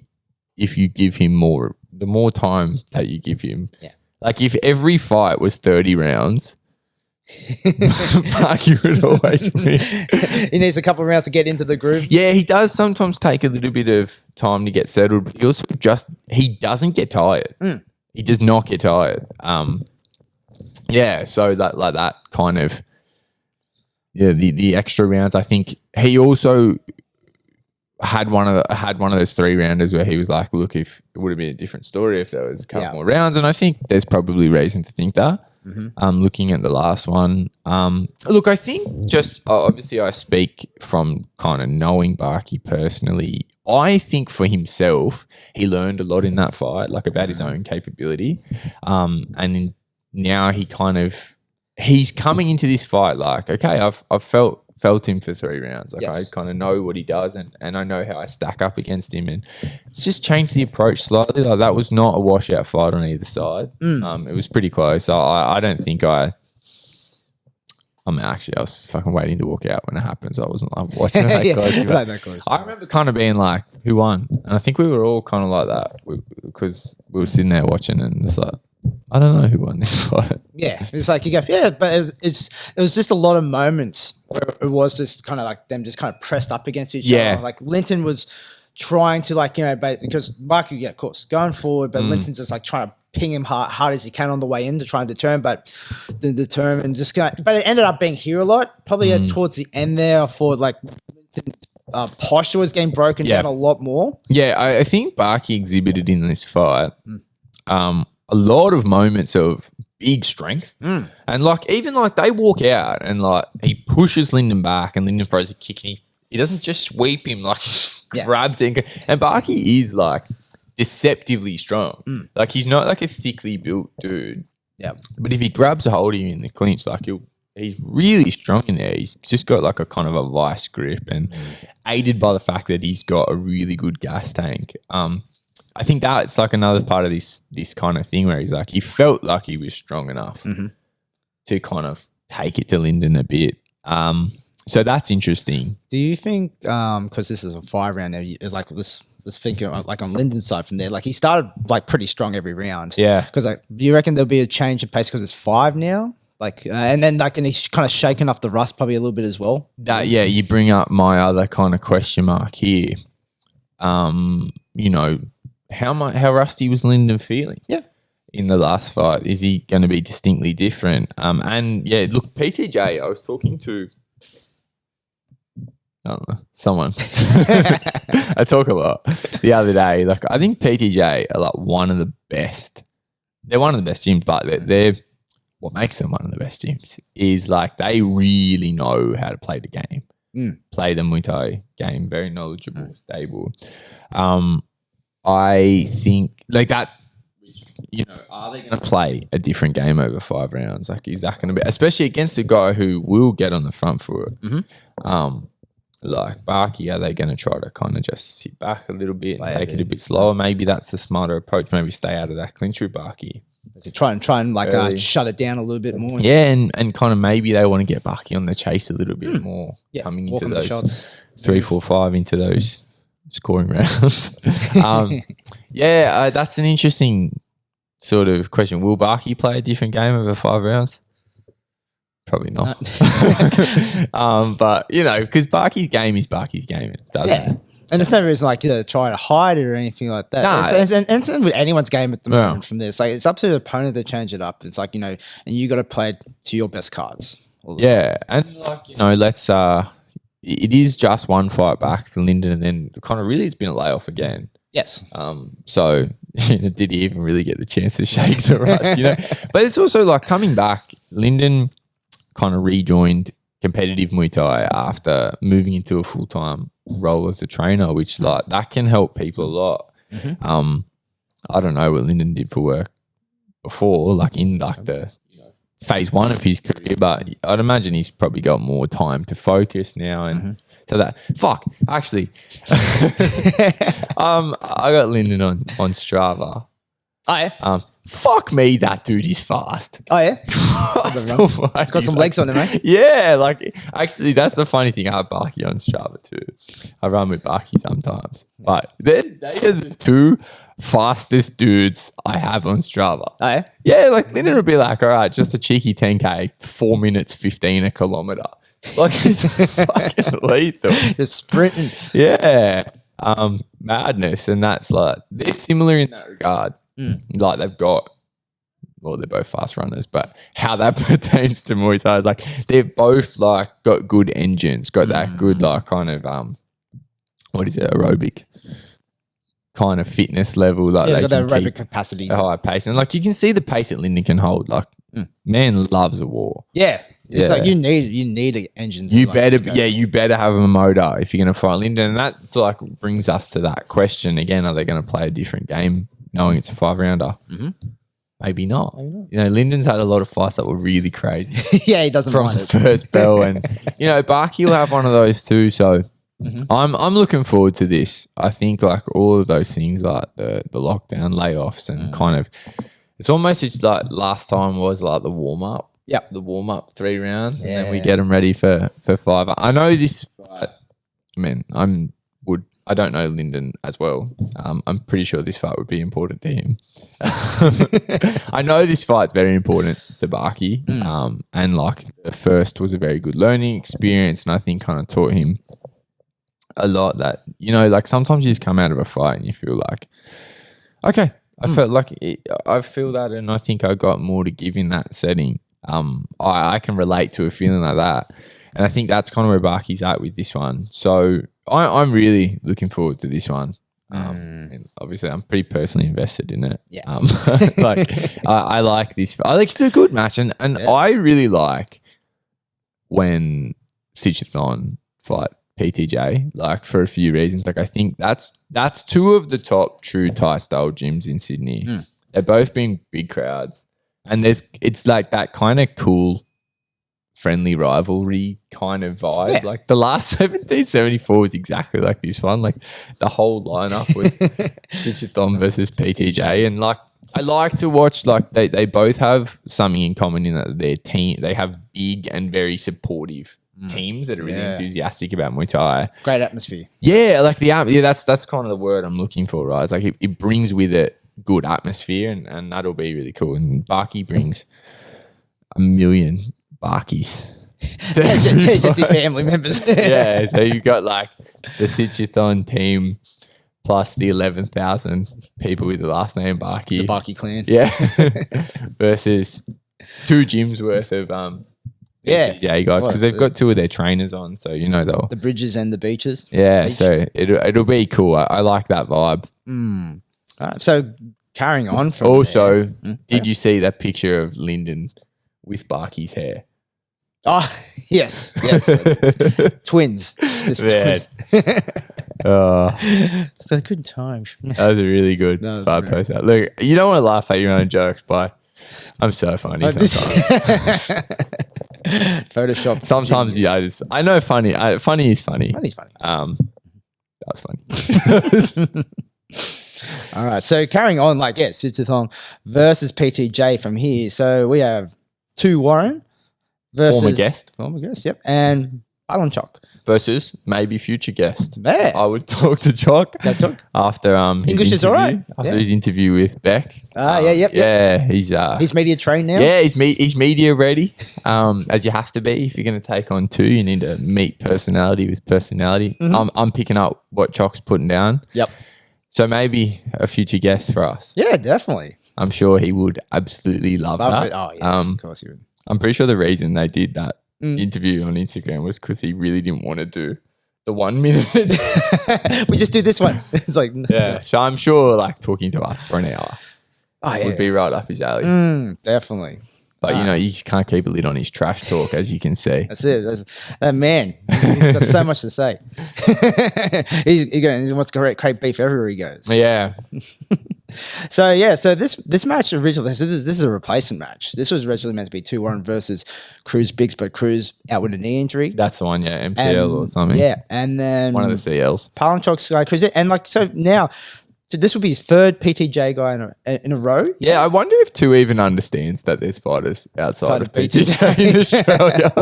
if you give him the more time that you give him, like if every fight was 30 rounds, Barky would always win. He needs a couple of rounds to get into the groove. Yeah, he does sometimes take a little bit of time to get settled, but he also he doesn't get tired. He does not get tired. Yeah, so that kind of. Yeah, the extra rounds. I think he also had one of those 3-rounders where he was like, "Look, if it would have been a different story if there was a couple more rounds." And I think there's probably reason to think that. Looking at the last one, look, I think just obviously I speak from kind of knowing Barky personally. I think for himself, he learned a lot in that fight, like about his own capability, and now he's coming into this fight like, okay, I've felt him for 3 rounds. Like I kind of know what he does and I know how I stack up against him. And it's just changed the approach slightly. Like that was not a washout fight on either side. It was pretty close. I don't think I was fucking waiting to walk out when it happens. I wasn't like watching it that close. I remember kind of being like, who won? And I think we were all kind of like that because we were sitting there watching and it's like, I don't know who won this fight. Yeah, it's like you go, but it was just a lot of moments where it was just kind of like them just kind of pressed up against each other. Like Linton was trying to because Baki, of course, going forward, but Linton's just like trying to ping him hard as he can on the way in to try and determine, but it ended up being here a lot. Probably towards the end there, I thought like posture was getting broken down a lot more. Yeah, I think Barky exhibited in this fight. A lot of moments of big strength. And like even like they walk out and like he pushes Lindon back and Lindon throws a kick and he doesn't just sweep him, like he grabs it and Barky is like deceptively strong. Like he's not like a thickly built dude. Yeah. But if he grabs a hold of you in the clinch, like he's really strong in there. He's just got like a kind of a vice grip and aided by the fact that he's got a really good gas tank. I think that's like another part of this kind of thing where he's like, he felt like he was strong enough to kind of take it to Lindon a bit. So that's interesting. Do you think, because this is a 5 round now, it's like let's think like on Lindon's side from there, like he started like pretty strong every round. Yeah. Because like, do you reckon there'll be a change of pace because it's 5 now? Like, and then like, and he's kind of shaken off the rust probably a little bit as well. You bring up my other kind of question mark here. You know, how rusty was Lindon feeling? Yeah. In the last fight, is he going to be distinctly different? And yeah, look, PTJ, I was talking to, I don't know, someone. I talk a lot the other day. Like, I think PTJ are like one of the best. They're one of the best gyms, but they're what makes them one of the best gyms is like they really know how to play the game, play the Muaythai game, very knowledgeable, stable. I think like that's, you know, are they going to play a different game over 5 rounds? Like, is that going to be, especially against a guy who will get on the front foot? Like Barky, are they going to try to kind of just sit back a little bit and take it a bit slower? Maybe that's the smarter approach. Maybe stay out of that clinch with Barky. Try and like shut it down a little bit more. Yeah, and kind of maybe they want to get Barky on the chase a little bit more, coming into those shots. 3, 4, 5 into those scoring rounds. That's an interesting sort of question. Will Barky play a different game over 5 rounds? Probably not. But, you know, because Barky's game is Barky's game. It doesn't. And it's never reason like to try to hide it or anything like that. No. It's with anyone's game at the moment from this. Like, it's up to the opponent to change it up. It's like, you know, and you got to play to your best cards. And like, you know, let's it is just one fight back for Lindon, and then kind of really it's been a layoff again. Yes. So did he even really get the chance to shake the rust, you know? But it's also like coming back, Lindon kind of rejoined competitive Muay Thai after moving into a full-time role as a trainer, which like that can help people a lot. I don't know what Lindon did for work before, like in like the phase 1 of his career, but I'd imagine he's probably got more time to focus now and so that actually I got Lindon on Strava. Oh yeah. Fuck me, that dude is fast. Oh yeah. Got some legs on him, mate. Yeah, like actually that's the funny thing. I have Barky on Strava too. I run with Barky sometimes. But they are the 2 fastest dudes I have on Strava. Oh yeah? Yeah, like Lindon would be like, all right, just a cheeky 10K, 4 minutes 15 a kilometer. Like it's fucking lethal. Just sprinting. Yeah. Madness. And that's like they're similar in that regard. Like they've got, well, they're both fast runners, but how that pertains to Muay Thai is like they've both like got good engines, got that good like kind of what is it, aerobic kind of fitness level. Like they got that aerobic capacity, a high pace, and like you can see the pace that Lindon can hold. Like man loves a war. Yeah. It's like you need an engine. You better have a motor if you're going to fight Lindon, and that like brings us to that question again: are they going to play a different game, knowing it's a 5 rounder? Maybe not. You know, Lindon's had a lot of fights that were really crazy. Yeah, he doesn't from mind the first bell, and you know, Barky will have one of those too. So I'm looking forward to this. I think like all of those things, like the lockdown layoffs, and kind of, it's almost just like last time was like the warm up. Yep. The warm up 3 rounds, and then we get them ready for 5. I know this fight. I mean, I don't know Lindon as well. I'm pretty sure this fight would be important to him. I know this fight's very important to Barky. And like the first was a very good learning experience, and I think kind of taught him a lot that, you know, like sometimes you just come out of a fight and you feel like, okay, I felt like I feel that, and I think I got more to give in that setting. I can relate to a feeling like that, and I think that's kind of where Barky's at with this one. So I'm really looking forward to this one. And obviously, I'm pretty personally invested in it. Yeah. I like this. I think it's a good match, and Yes. I really like when Sichathon fight PTJ, like for a few reasons. Like I think that's two of the top true Thai style gyms in Sydney. They've both been big crowds, and it's like that kind of cool, friendly rivalry kind of vibe. Yeah. Like the last 1774 was exactly like this one. Like the whole lineup was Sichathon versus PTJ, and like I like to watch. Like they both have something in common in that their team. They have big and very supportive teams that are really enthusiastic about Muay Thai. Great atmosphere. Yeah, like that's kind of the word I'm looking for, right? It's like it brings with it good atmosphere, and that'll be really cool. And Barky brings a million Barkies. Just your family members. Yeah, so you've got like the Sichathon team plus the 11,000 people with the last name Barky. The Baki clan. Yeah. Versus 2 gyms worth of PTJ guys, because they've got 2 of their trainers on, so they'll The bridges and the beaches. yeah, so it'll be cool. I like that vibe. So carrying on from Also, there. did you see that picture of Lindon with Barky's hair? Oh, yes. Twins. Just Man. It's a good time. That was a really good That was vibe great. post. Look, you don't want to laugh at your own jokes, but I'm so funny sometimes. Photoshop. Sometimes, genius. I know funny. Funny is funny. Funny's funny. That was funny. All right. So carrying on, Sichathon versus PTJ from here. So we have 2 Warren versus Former guest. Yep, and Palungchok. Versus maybe future guest. Yeah. I would talk to Choc Choc. after English is all right. After his interview with Beck. Yeah, he's media trained now. Yeah, he's media ready. As you have to be if you're going to take on 2, you need to meet personality with personality. I'm picking up what Choc's putting down. Yep. So maybe a future guest for us. Yeah, definitely. I'm sure he would absolutely love that. It. Oh yes, of course he would. I'm pretty sure the reason they did that interview on Instagram was because he really didn't want to do the 1 minute. We just do this one. It's like Yeah. So I'm sure talking to us for an hour would be right up his alley. Definitely. But you just can't keep a lid on his trash talk, as you can see. That's it. That man, he's got so much to say. He wants to create beef everywhere he goes. Yeah. So this match originally, this is a replacement match. This was originally meant to be 2 Warren versus Cruz Biggs, but Cruz out with a knee injury. That's the one, yeah. MCL or something. Yeah, and then one of the CLs. Palungchok's Cruz, and so now. So this will be his 3rd PTJ guy in a row. Yeah, I wonder if 2 even understands that there's fighters outside of PTJ in Australia.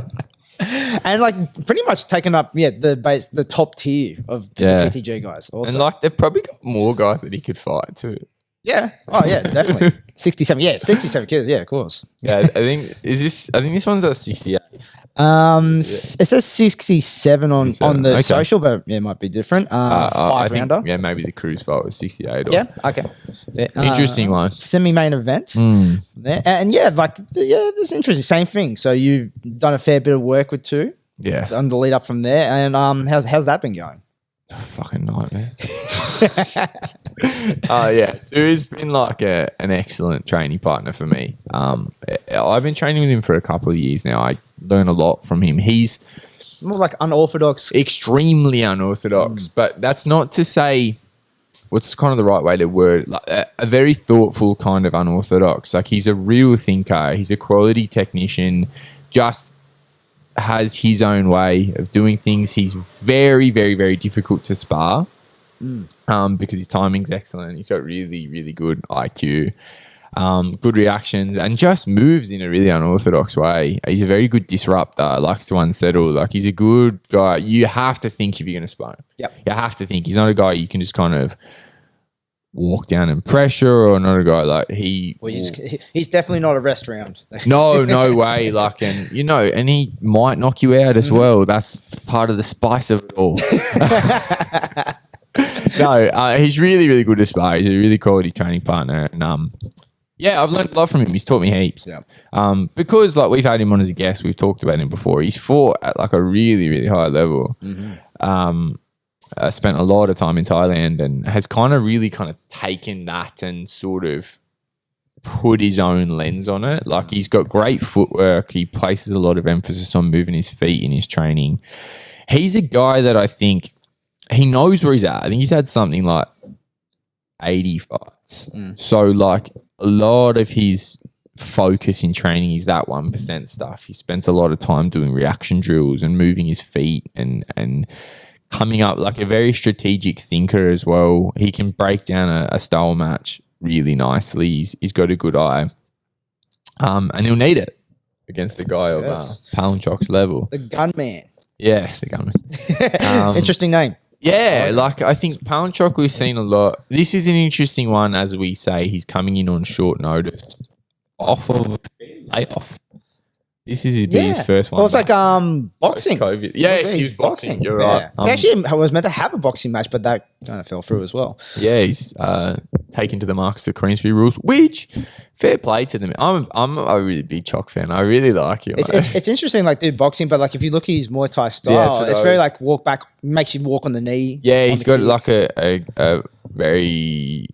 And pretty much taken up the top tier of the PTJ guys. Also. And they've probably got more guys that he could fight too. Yeah. Oh yeah, definitely. 67. Yeah, 67 kids. Yeah, of course. Yeah, I think this one's at 68. It says 67 on the social, but it might be different. 5 rounder. Yeah, maybe the cruise fight was 68. Yeah. Okay. Interesting one. Semi-main event. There. And this is interesting. Same thing. So you've done a fair bit of work with 2. Yeah. On the lead up from there, and how's that been going? Fucking nightmare. Yeah, Sue's been an excellent training partner for me. I've been training with him for a couple of years now. I learn a lot from him. He's more unorthodox, extremely unorthodox, but that's not to say what's kind of the right way to word a very thoughtful kind of unorthodox. He's a real thinker. He's a quality technician. Just has his own way of doing things. He's very, very, very difficult to spar because his timing's excellent. He's got really, really good IQ, good reactions, and just moves in a really unorthodox way. He's a very good disruptor, likes to unsettle. He's a good guy. You have to think if you're going to spar him. Yep. You have to think. He's not a guy you can just kind of walk down and pressure, or not a guy he's definitely not a rest round. no way. And he might knock you out as well. That's part of the spice of it all. He's really, really good to spar. He's a really quality training partner, and I've learned a lot from him. He's taught me heaps. Yeah. Because we've had him on as a guest, we've talked about him before. He's fought at a really, really high level. spent a lot of time in Thailand and has kind of taken that and sort of put his own lens on it. Like, he's got great footwork. He places a lot of emphasis on moving his feet in his training. He's a guy that I think he knows where he's at. I think he's had something like 80 fights. So, like, a lot of his focus in training is that 1% stuff. He spends a lot of time doing reaction drills and moving his feet and coming up like a very strategic thinker as well. He can break down a style match really nicely. He's got a good eye. And he'll need it against the guy of Palungchok's level. The gunman. Yeah, the gunman. Interesting name. Yeah, like I think Palungchok we've seen a lot. This is an interesting one, as we say. He's coming in on short notice, off of a layoff. This is his first one. Well, it's like boxing. COVID. Yes, he was boxing. You're right. He actually was meant to have a boxing match, but that kind of fell through as well. Yeah, he's taken to the Marcus of Queensbury rules, which fair play to them. I'm a really big Chok fan. I really like him. It's interesting, like, do boxing, but like if you look at his Muay Thai style, it's very like walk back, makes you walk on the knee. Yeah, he's got like a very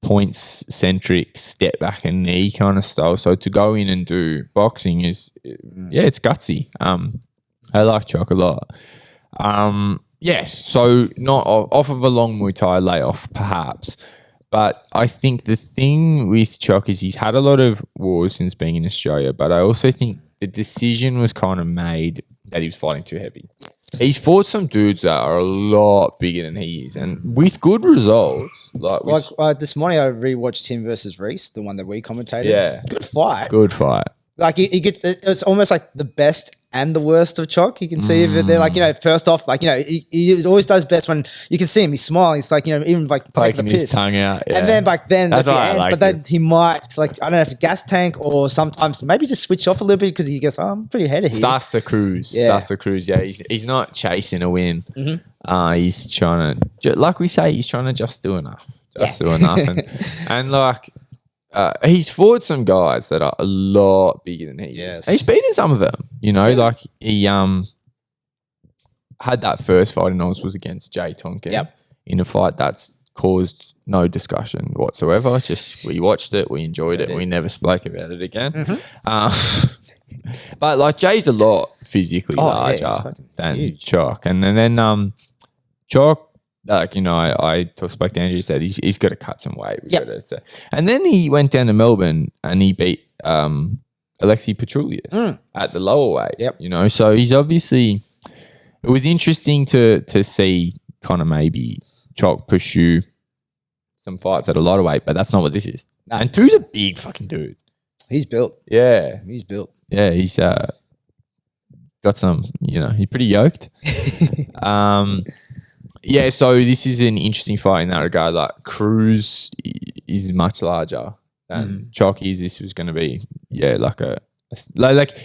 points centric step back and knee kind of style. So to go in and do boxing is it's gutsy. I like Chok a lot. Yes, so not off of a long Muay Thai layoff perhaps, but I think the thing with Chok is he's had a lot of wars since being in Australia, but I also think the decision was kind of made that he was fighting too heavy. He's fought some dudes that are a lot bigger than he is, and with good results. Like this morning, I rewatched him versus Reese, the one that we commentated. Yeah, good fight. Good fight. Like he gets, it's almost like the best and the worst of Chok. You can see if they're like, first off, like, he always does best when you can see him. He's smiling. He's like, even like poking the his piss. tongue out. Yeah. And then that's at the why end, I like but then he might, like, I don't know if gas tank or sometimes maybe just switch off a little bit because he goes, I'm pretty ahead of here. Starts to cruise. Yeah, he's not chasing a win. He's trying to, like we say, he's trying to just do enough. Do enough. And like, he's fought some guys that are a lot bigger than he is. And he's beaten some of them, like he had that first fight in Oz was against Jay Tonkin in a fight that's caused no discussion whatsoever. It's just, we watched it, we enjoyed it, we never spoke about it again. But like, Jay's a lot physically larger than Chok. And then Chok, like, I spoke to Andrew, he said he's got to cut some weight. And then he went down to Melbourne and he beat Alexei Petrulius at the lower weight. So he's obviously, it was interesting to see kind of maybe Chok pursue some fights at a lighter weight, but that's not what this is. And Tu's a big fucking dude. He's built. Yeah. He's built. Yeah, he's got some, he's pretty yoked. Yeah, so this is an interesting fight in that regard. Like, Cruz is much larger than Chok is. This was going to be, like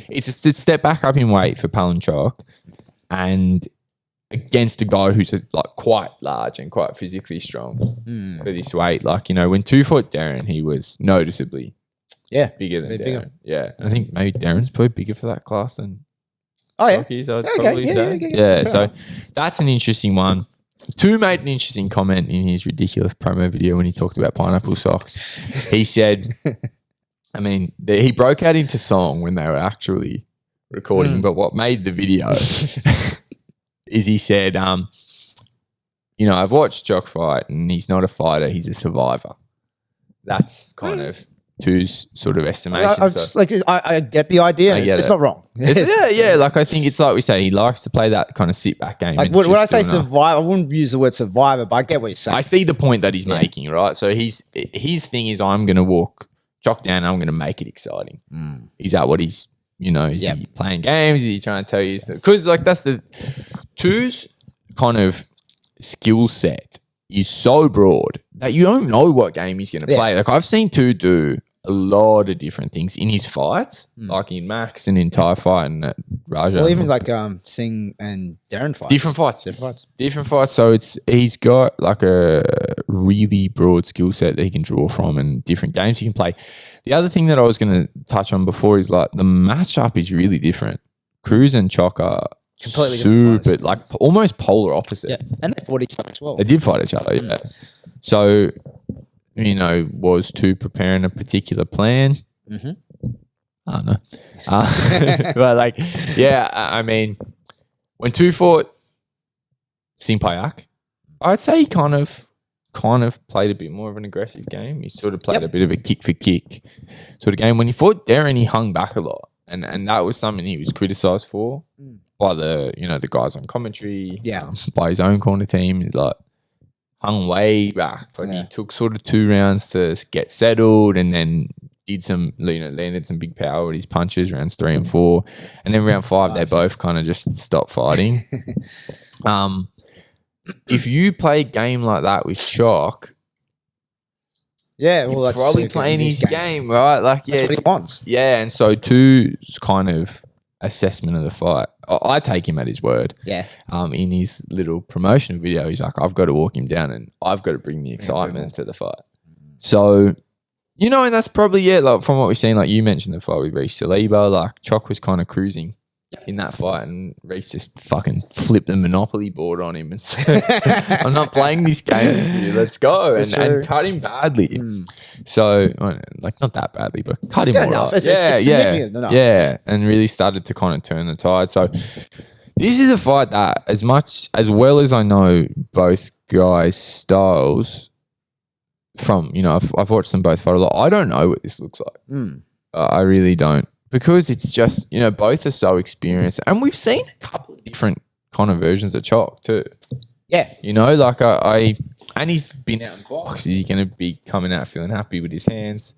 it's a step back up in weight for Palungchok, and against a guy who's like quite large and quite physically strong for this weight. Like, when 2 fought Darren, he was noticeably bigger than Darren. Bigger. Yeah, I think maybe Darren's probably bigger for that class than Chok is, I'd probably say. So that's an interesting one. Tu made an interesting comment in his ridiculous promo video when he talked about pineapple socks. He said, I mean, he broke out into song when they were actually recording, but what made the video is he said, I've watched Chok fight and he's not a fighter, he's a survivor. That's kind of Tu's sort of estimation. I get the idea. It's not wrong. Like, I think it's like we say, he likes to play that kind of sit back game. Like, when I say survivor, I wouldn't use the word survivor, but I get what you're saying. I see the point that he's making, right? So his thing is, I'm going to walk Chok down and I'm going to make it exciting. Is that what he's, is he playing games? Is he trying to tell you? Because like, that's the Tu's kind of skill set is so broad that you don't know what game he's going to play. Like, I've seen Tu do a lot of different things in his fights, like in Max and in Thai fight and Raja. Well, even like Singh and Darren fights. Different fights. So he's got like a really broad skill set that he can draw from and different games he can play. The other thing that I was going to touch on before is like the matchup is really different. Cruz and Chok are Completely different super, fighters. like almost polar opposite. Yeah, and they fought each other as well. They did fight each other, yeah. So, was to preparing a particular plan. Mm-hmm. I don't know. But I mean, when two fought Simpayak, I'd say he kind of played a bit more of an aggressive game. He sort of played a bit of a kick for kick sort of game. When he fought Darren, he hung back a lot. And that was something he was criticised for by the guys on commentary, by his own corner team. He's like hung way back. But he took sort of 2 rounds to get settled and then did landed some big power with his punches, rounds 3 and 4. And then round 5, they both kind of just stopped fighting. If you play a game like that with Chok, that's probably playing his game, right? Like, that's what he wants. Yeah, and so two's kind of assessment of the fight. I take him at his word. Yeah. In his little promotional video, he's like, I've got to walk him down and I've got to bring the excitement to the fight. So, and that's probably it. Like from what we've seen, like you mentioned the fight with Reece Saliba, like Chok was kind of cruising in that fight and Reece just fucking flipped the Monopoly board on him and said, I'm not playing this game with you, let's go. And cut him badly. So, not that badly, but cut him all right. It's significant enough. Yeah, and really started to kind of turn the tide. So this is a fight that as well as I know both guys' styles from, I've watched them both fight a lot. I don't know what this looks like. I really don't. Because it's just, both are so experienced. And we've seen a couple of different kind of versions of Chok too. Yeah. And he's been out in box. Is he going to be coming out feeling happy with his hands?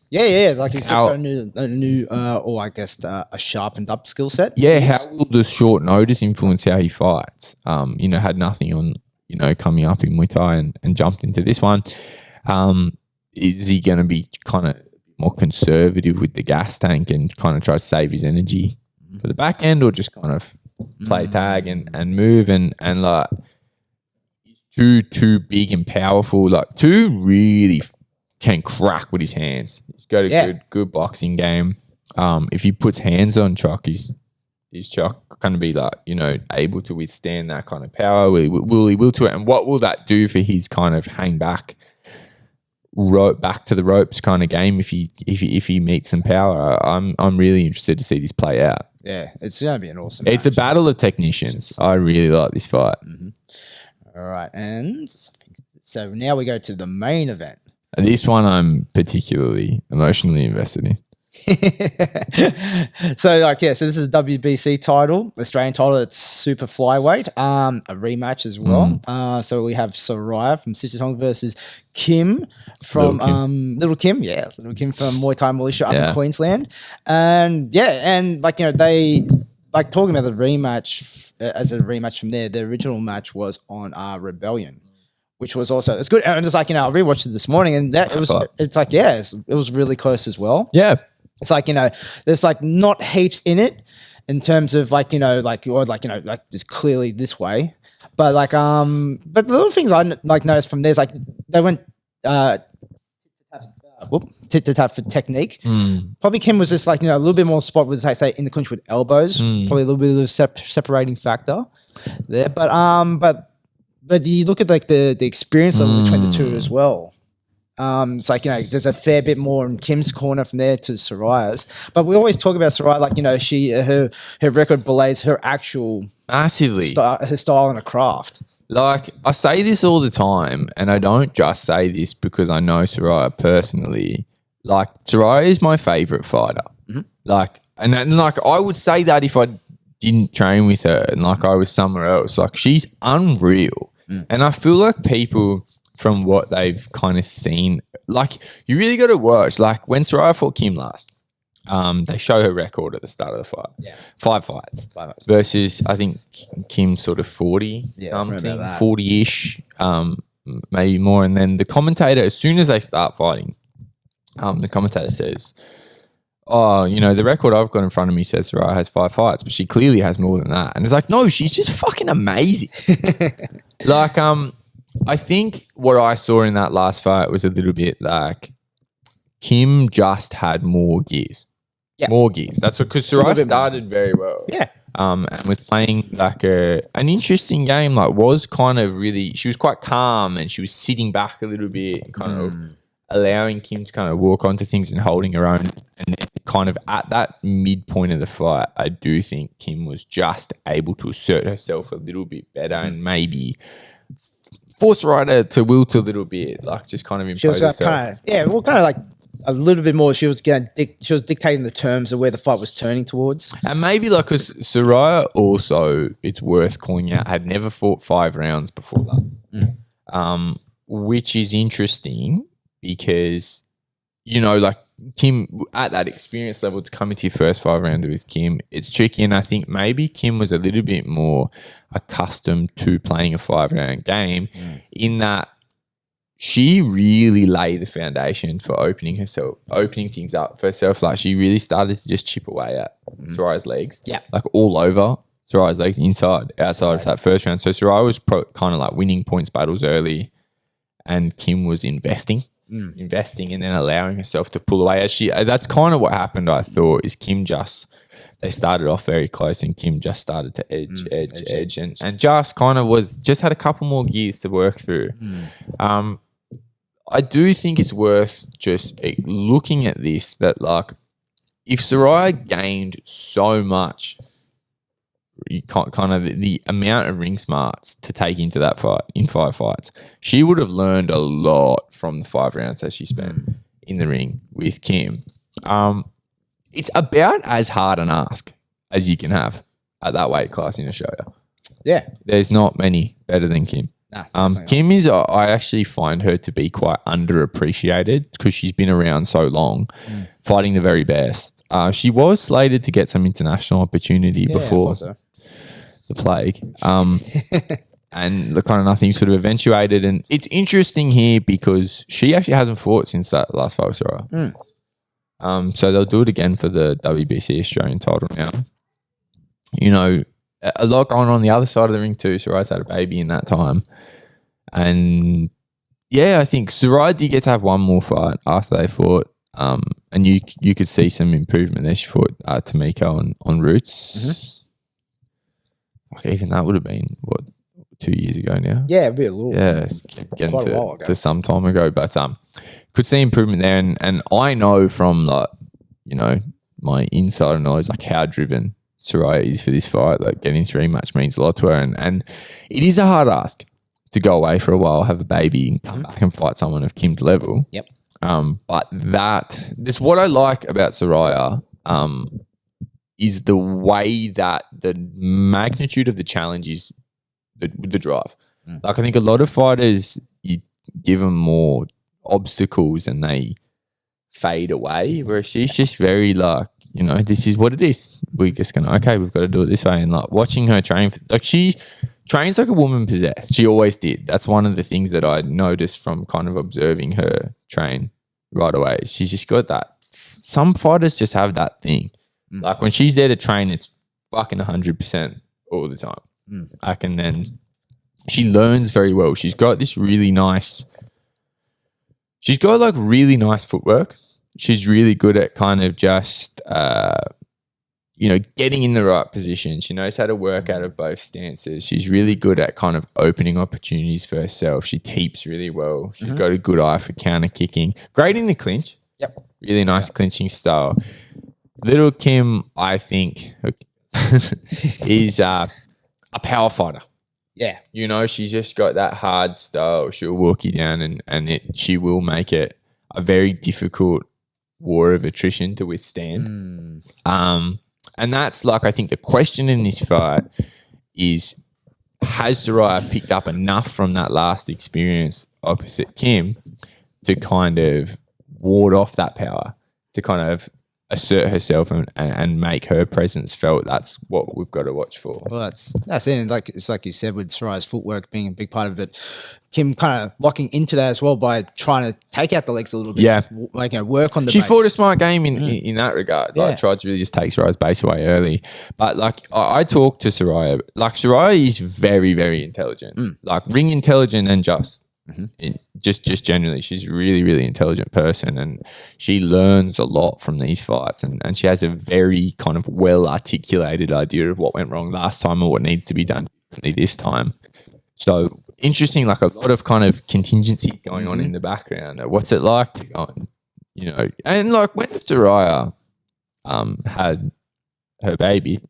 Yeah. Like he's just got a new, or I guess a sharpened up skill set. Yeah. How will the short notice influence how he fights? Had nothing on, coming up in Muaythai and jumped into this one. Is he going to be kind of more conservative with the gas tank and kind of try to save his energy for the back end, or just kind of play tag and move and like he's too big and powerful. Like two really can crack with his hands. He's got a good boxing game. If he puts hands on Chok, is Chok going to be like, able to withstand that kind of power? Will he will to it? And what will that do for his kind of hang back to the ropes kind of game if he meets some power? I'm really interested to see this play out. Yeah, it's going to be an awesome It's match. a battle of technicians. I really like this fight. All right, and so now we go to the main event. And this one I'm particularly emotionally invested in. So this is WBC title, Australian title. It's super flyweight, a rematch as well. So we have Soraya from Sittagong versus Kim from Little Kim from Muaythai Militia up in Queensland. And they talking about the rematch as a rematch from there. The original match was on Rebellion, which was also, it's good. And it's I rewatched it this morning and it was really close as well. Yeah. It's there's not heaps in it in terms of there's clearly this way, but but the little things I noticed from there is they went tit to tat for technique. Probably Kim was just a little bit more spot with say in the clinch with elbows, probably a little bit of a separating factor there, but you look at the experience level between the two as well. It's there's a fair bit more in Kim's corner from there to Soraya's. But we always talk about Soraya, her record belays her actual massively her style and her craft. Like I say this all the time, and I don't just say this because I know Soraya personally. Like Soraya is my favorite fighter. And I would say that if I didn't train with her and I was somewhere else. She's unreal, and I feel like people, from what they've kind of seen, you really got to watch. When Soraya fought Kim last, they show her record at the start of the fight. Yeah. 5 fights. Versus, I think, Kim's sort of 40 something, 40-ish, maybe more. And then the commentator, as soon as they start fighting, the commentator says, the record I've got in front of me says Soraya has 5 fights, but she clearly has more than that. And it's no, she's just fucking amazing. I think what I saw in that last fight was a little bit Kim just had more gears. more gears. That's what, because a little Soraya bit more. started very well. Yeah. And was playing like an interesting game. Like, was kind of really, she was quite calm and she was sitting back a little bit, and kind of allowing Kim to kind of walk onto things and holding her own. And then kind of at that midpoint of the fight, I do think Kim was just able to assert herself a little bit better and maybe force Soraya to wilt a little bit, like just kind of impose She was herself. kind of like a little bit more. She was dictating the terms of where the fight was turning towards. And maybe like, because Soraya also, it's worth calling out, had never fought 5 rounds before that, which is interesting because, you know, like Kim, at that experience level, to come into your first 5 rounder with Kim, it's tricky. And I think maybe Kim was a little bit more accustomed to playing a 5-round game in that she really laid the foundation for opening things up for herself. Like, she really started to just chip away at Soraya's legs. Yeah. Like all over Soraya's legs, inside, outside of that first round. So Soraya was kind of like winning points battles early, and Kim was investing and then allowing herself to pull away. That's kind of what happened, I thought, is they started off very close and Kim just started to edge and just kind of just had a couple more gears to work through. I do think it's worth just looking at this, that like, if Soraya gained so much, kind of the amount of ring smarts to take into that fight in 5 fights, she would have learned a lot from the 5 rounds that she spent in the ring with Kim. It's about as hard an ask as you can have at that weight class in Australia. Yeah. There's not many better than Kim. Nah, Kim is, I actually find her to be quite underappreciated because she's been around so long, fighting the very best. She was slated to get some international opportunity before the plague. And the kind of nothing sort of eventuated. And it's interesting here because she actually hasn't fought since that last fight with Soraya. So they'll do it again for the WBC Australian title now. You know, a lot going on the other side of the ring too. Soraya's had a baby in that time. And yeah, I think Soraya did get to have one more fight after they fought. And you could see some improvement there. She fought Tomoki on Roots. Like, even that would have been, 2 years ago now? Yeah, a bit a little. Yeah, getting Quite a while ago. to some time ago. But could see improvement there. And I know from, like, you know, my insider knowledge, like how driven Soraya is for this fight. Like, getting this rematch means a lot to her. And it is a hard ask to go away for a while, have a baby, and come back and fight someone of Kim's level. Yep. But this what I like about Soraya is the way that the magnitude of the challenge is the drive. Like, I think a lot of fighters, you give them more obstacles and they fade away, whereas she's just very like, you know, this is what it is. We're just going to, okay, we've got to do it this way. And like watching her train, like she trains like a woman possessed. She always did. That's one of the things that I noticed from kind of observing her train right away. She's just got that. Some fighters just have that thing. Like when she's there to train, it's fucking 100% all the time. Like, and then she learns very well. She's got this really nice, she's got like really nice footwork. She's really good at kind of just, you know, getting in the right position. She knows how to work out of both stances. She's really good at kind of opening opportunities for herself. She keeps really well. She's got a good eye for counter kicking. Great in the clinch. Yep. Really nice clinching style. Little Kim, I think, is a power fighter. Yeah. You know, she's just got that hard style. She'll walk you down and she will make it a very difficult war of attrition to withstand. And that's like, I think the question in this fight is, has Soraya picked up enough from that last experience opposite Kim to kind of ward off that power, to kind of assert herself and make her presence felt? That's what we've got to watch for. Well, that's it. And like it's like you said, with Soraya's footwork being a big part of it, Kim kind of locking into that as well by trying to take out the legs a little bit. Yeah, like, you know, work on the. She base. fought a smart game in that regard. Like, tried to really just take Soraya's base away early. But like, I talked to Soraya. Like, Soraya is very, very intelligent. Like, ring intelligent and just. just generally, she's a really, really intelligent person, and she learns a lot from these fights, and she has a very kind of well articulated idea of what went wrong last time and what needs to be done differently this time. So interesting, like a lot of kind of contingency going on in the background. What's it like to go and, and like when Soraya had her baby,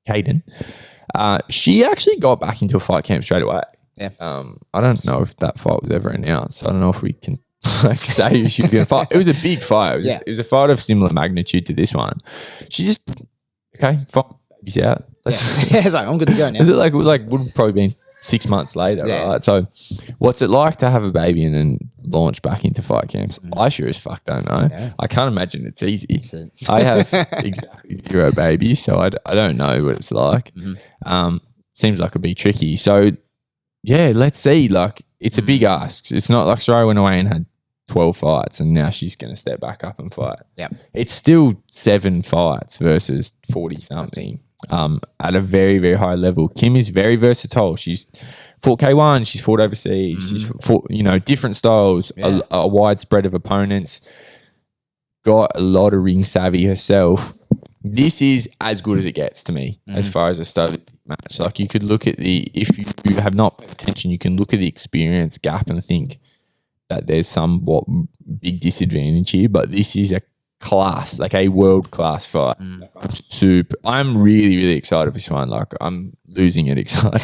Caden, she actually got back into a fight camp straight away. Yeah. I don't know if that fight was ever announced. I don't know if we can say she was going to fight. It was a big fight. It was a fight of similar magnitude to this one. She just, okay, fine, baby's out. It's like, I'm good to go now. Is it would probably been 6 months later, right? So what's it like to have a baby and then launch back into fight camps? I sure as fuck don't know. Yeah. I can't imagine it's easy. I have exactly 0 babies, so I don't know what it's like. Seems like it'd be tricky. So yeah, let's see. Like, it's a big ask. It's not like Soraya went away and had 12 fights and now she's going to step back up and fight. Yeah. It's still 7 fights versus 40 something at a very, very high level. Kim is very versatile. She's fought K1, she's fought overseas, she's fought, different styles, a wide spread of opponents, got a lot of ring savvy herself. This is as good as it gets to me as far as a stylistic match. Like, you could look at if you have not paid attention, you can look at the experience gap and think that there's somewhat big disadvantage here, but this is a class, like a world-class fight. I'm really, really excited for this one. Like, I'm losing it excited.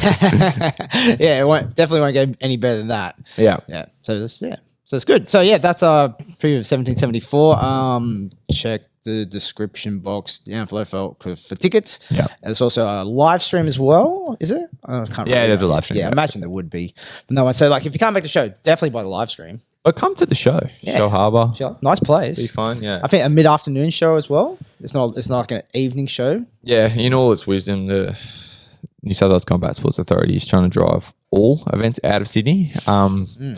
Yeah, it definitely won't get any better than that. Yeah. So so it's good. So yeah, that's our preview of 1774. Check the description box down below for tickets. Yeah. And there's also a live stream as well, is it? I can't remember. Yeah, there's a live stream. Yeah, I imagine there would be. From that one. So like, if you can't make the show, definitely buy the live stream. But come to the show. Yeah. Shell Harbour. Nice place. Be fun, yeah. I think a mid-afternoon show as well. It's not like an evening show. Yeah, in all its wisdom, the New South Wales Combat Sports Authority is trying to drive all events out of Sydney.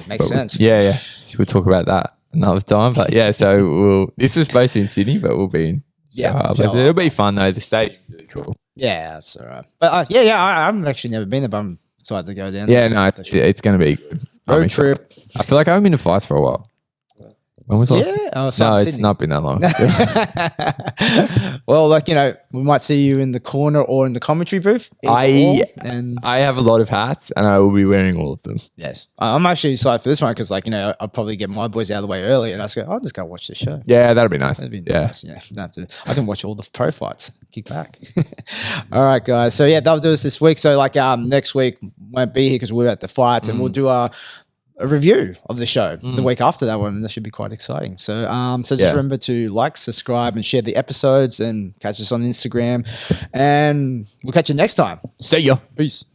Makes sense. Yeah. We'll talk about that another time. But yeah, so this was supposed to be in Sydney, but we'll be in Shell Harbour. So it'll be fun though. The stadium's really cool. Yeah, that's all right. But I've actually never been there, but I'm excited to go down. Yeah, no, it's going to be good. Road trip. I feel like I haven't been to fights for a while. When was last? No, it's not been that long. Well, we might see you in the corner or in the commentary booth. I have a lot of hats and I will be wearing all of them. Yes. I'm actually excited for this one because, I'll probably get my boys out of the way early and I'll just go watch the show. Yeah, that'd be nice. Nice. Yeah. I can watch all the pro fights. Kick back. All right, guys. So, that'll do us this week. So, next week won't be here because we're at the fights and we'll do a review of the show the week after that one, and that should be quite exciting. So just remember to like, subscribe, and share the episodes, and catch us on Instagram, and we'll catch you next time. See ya. Peace.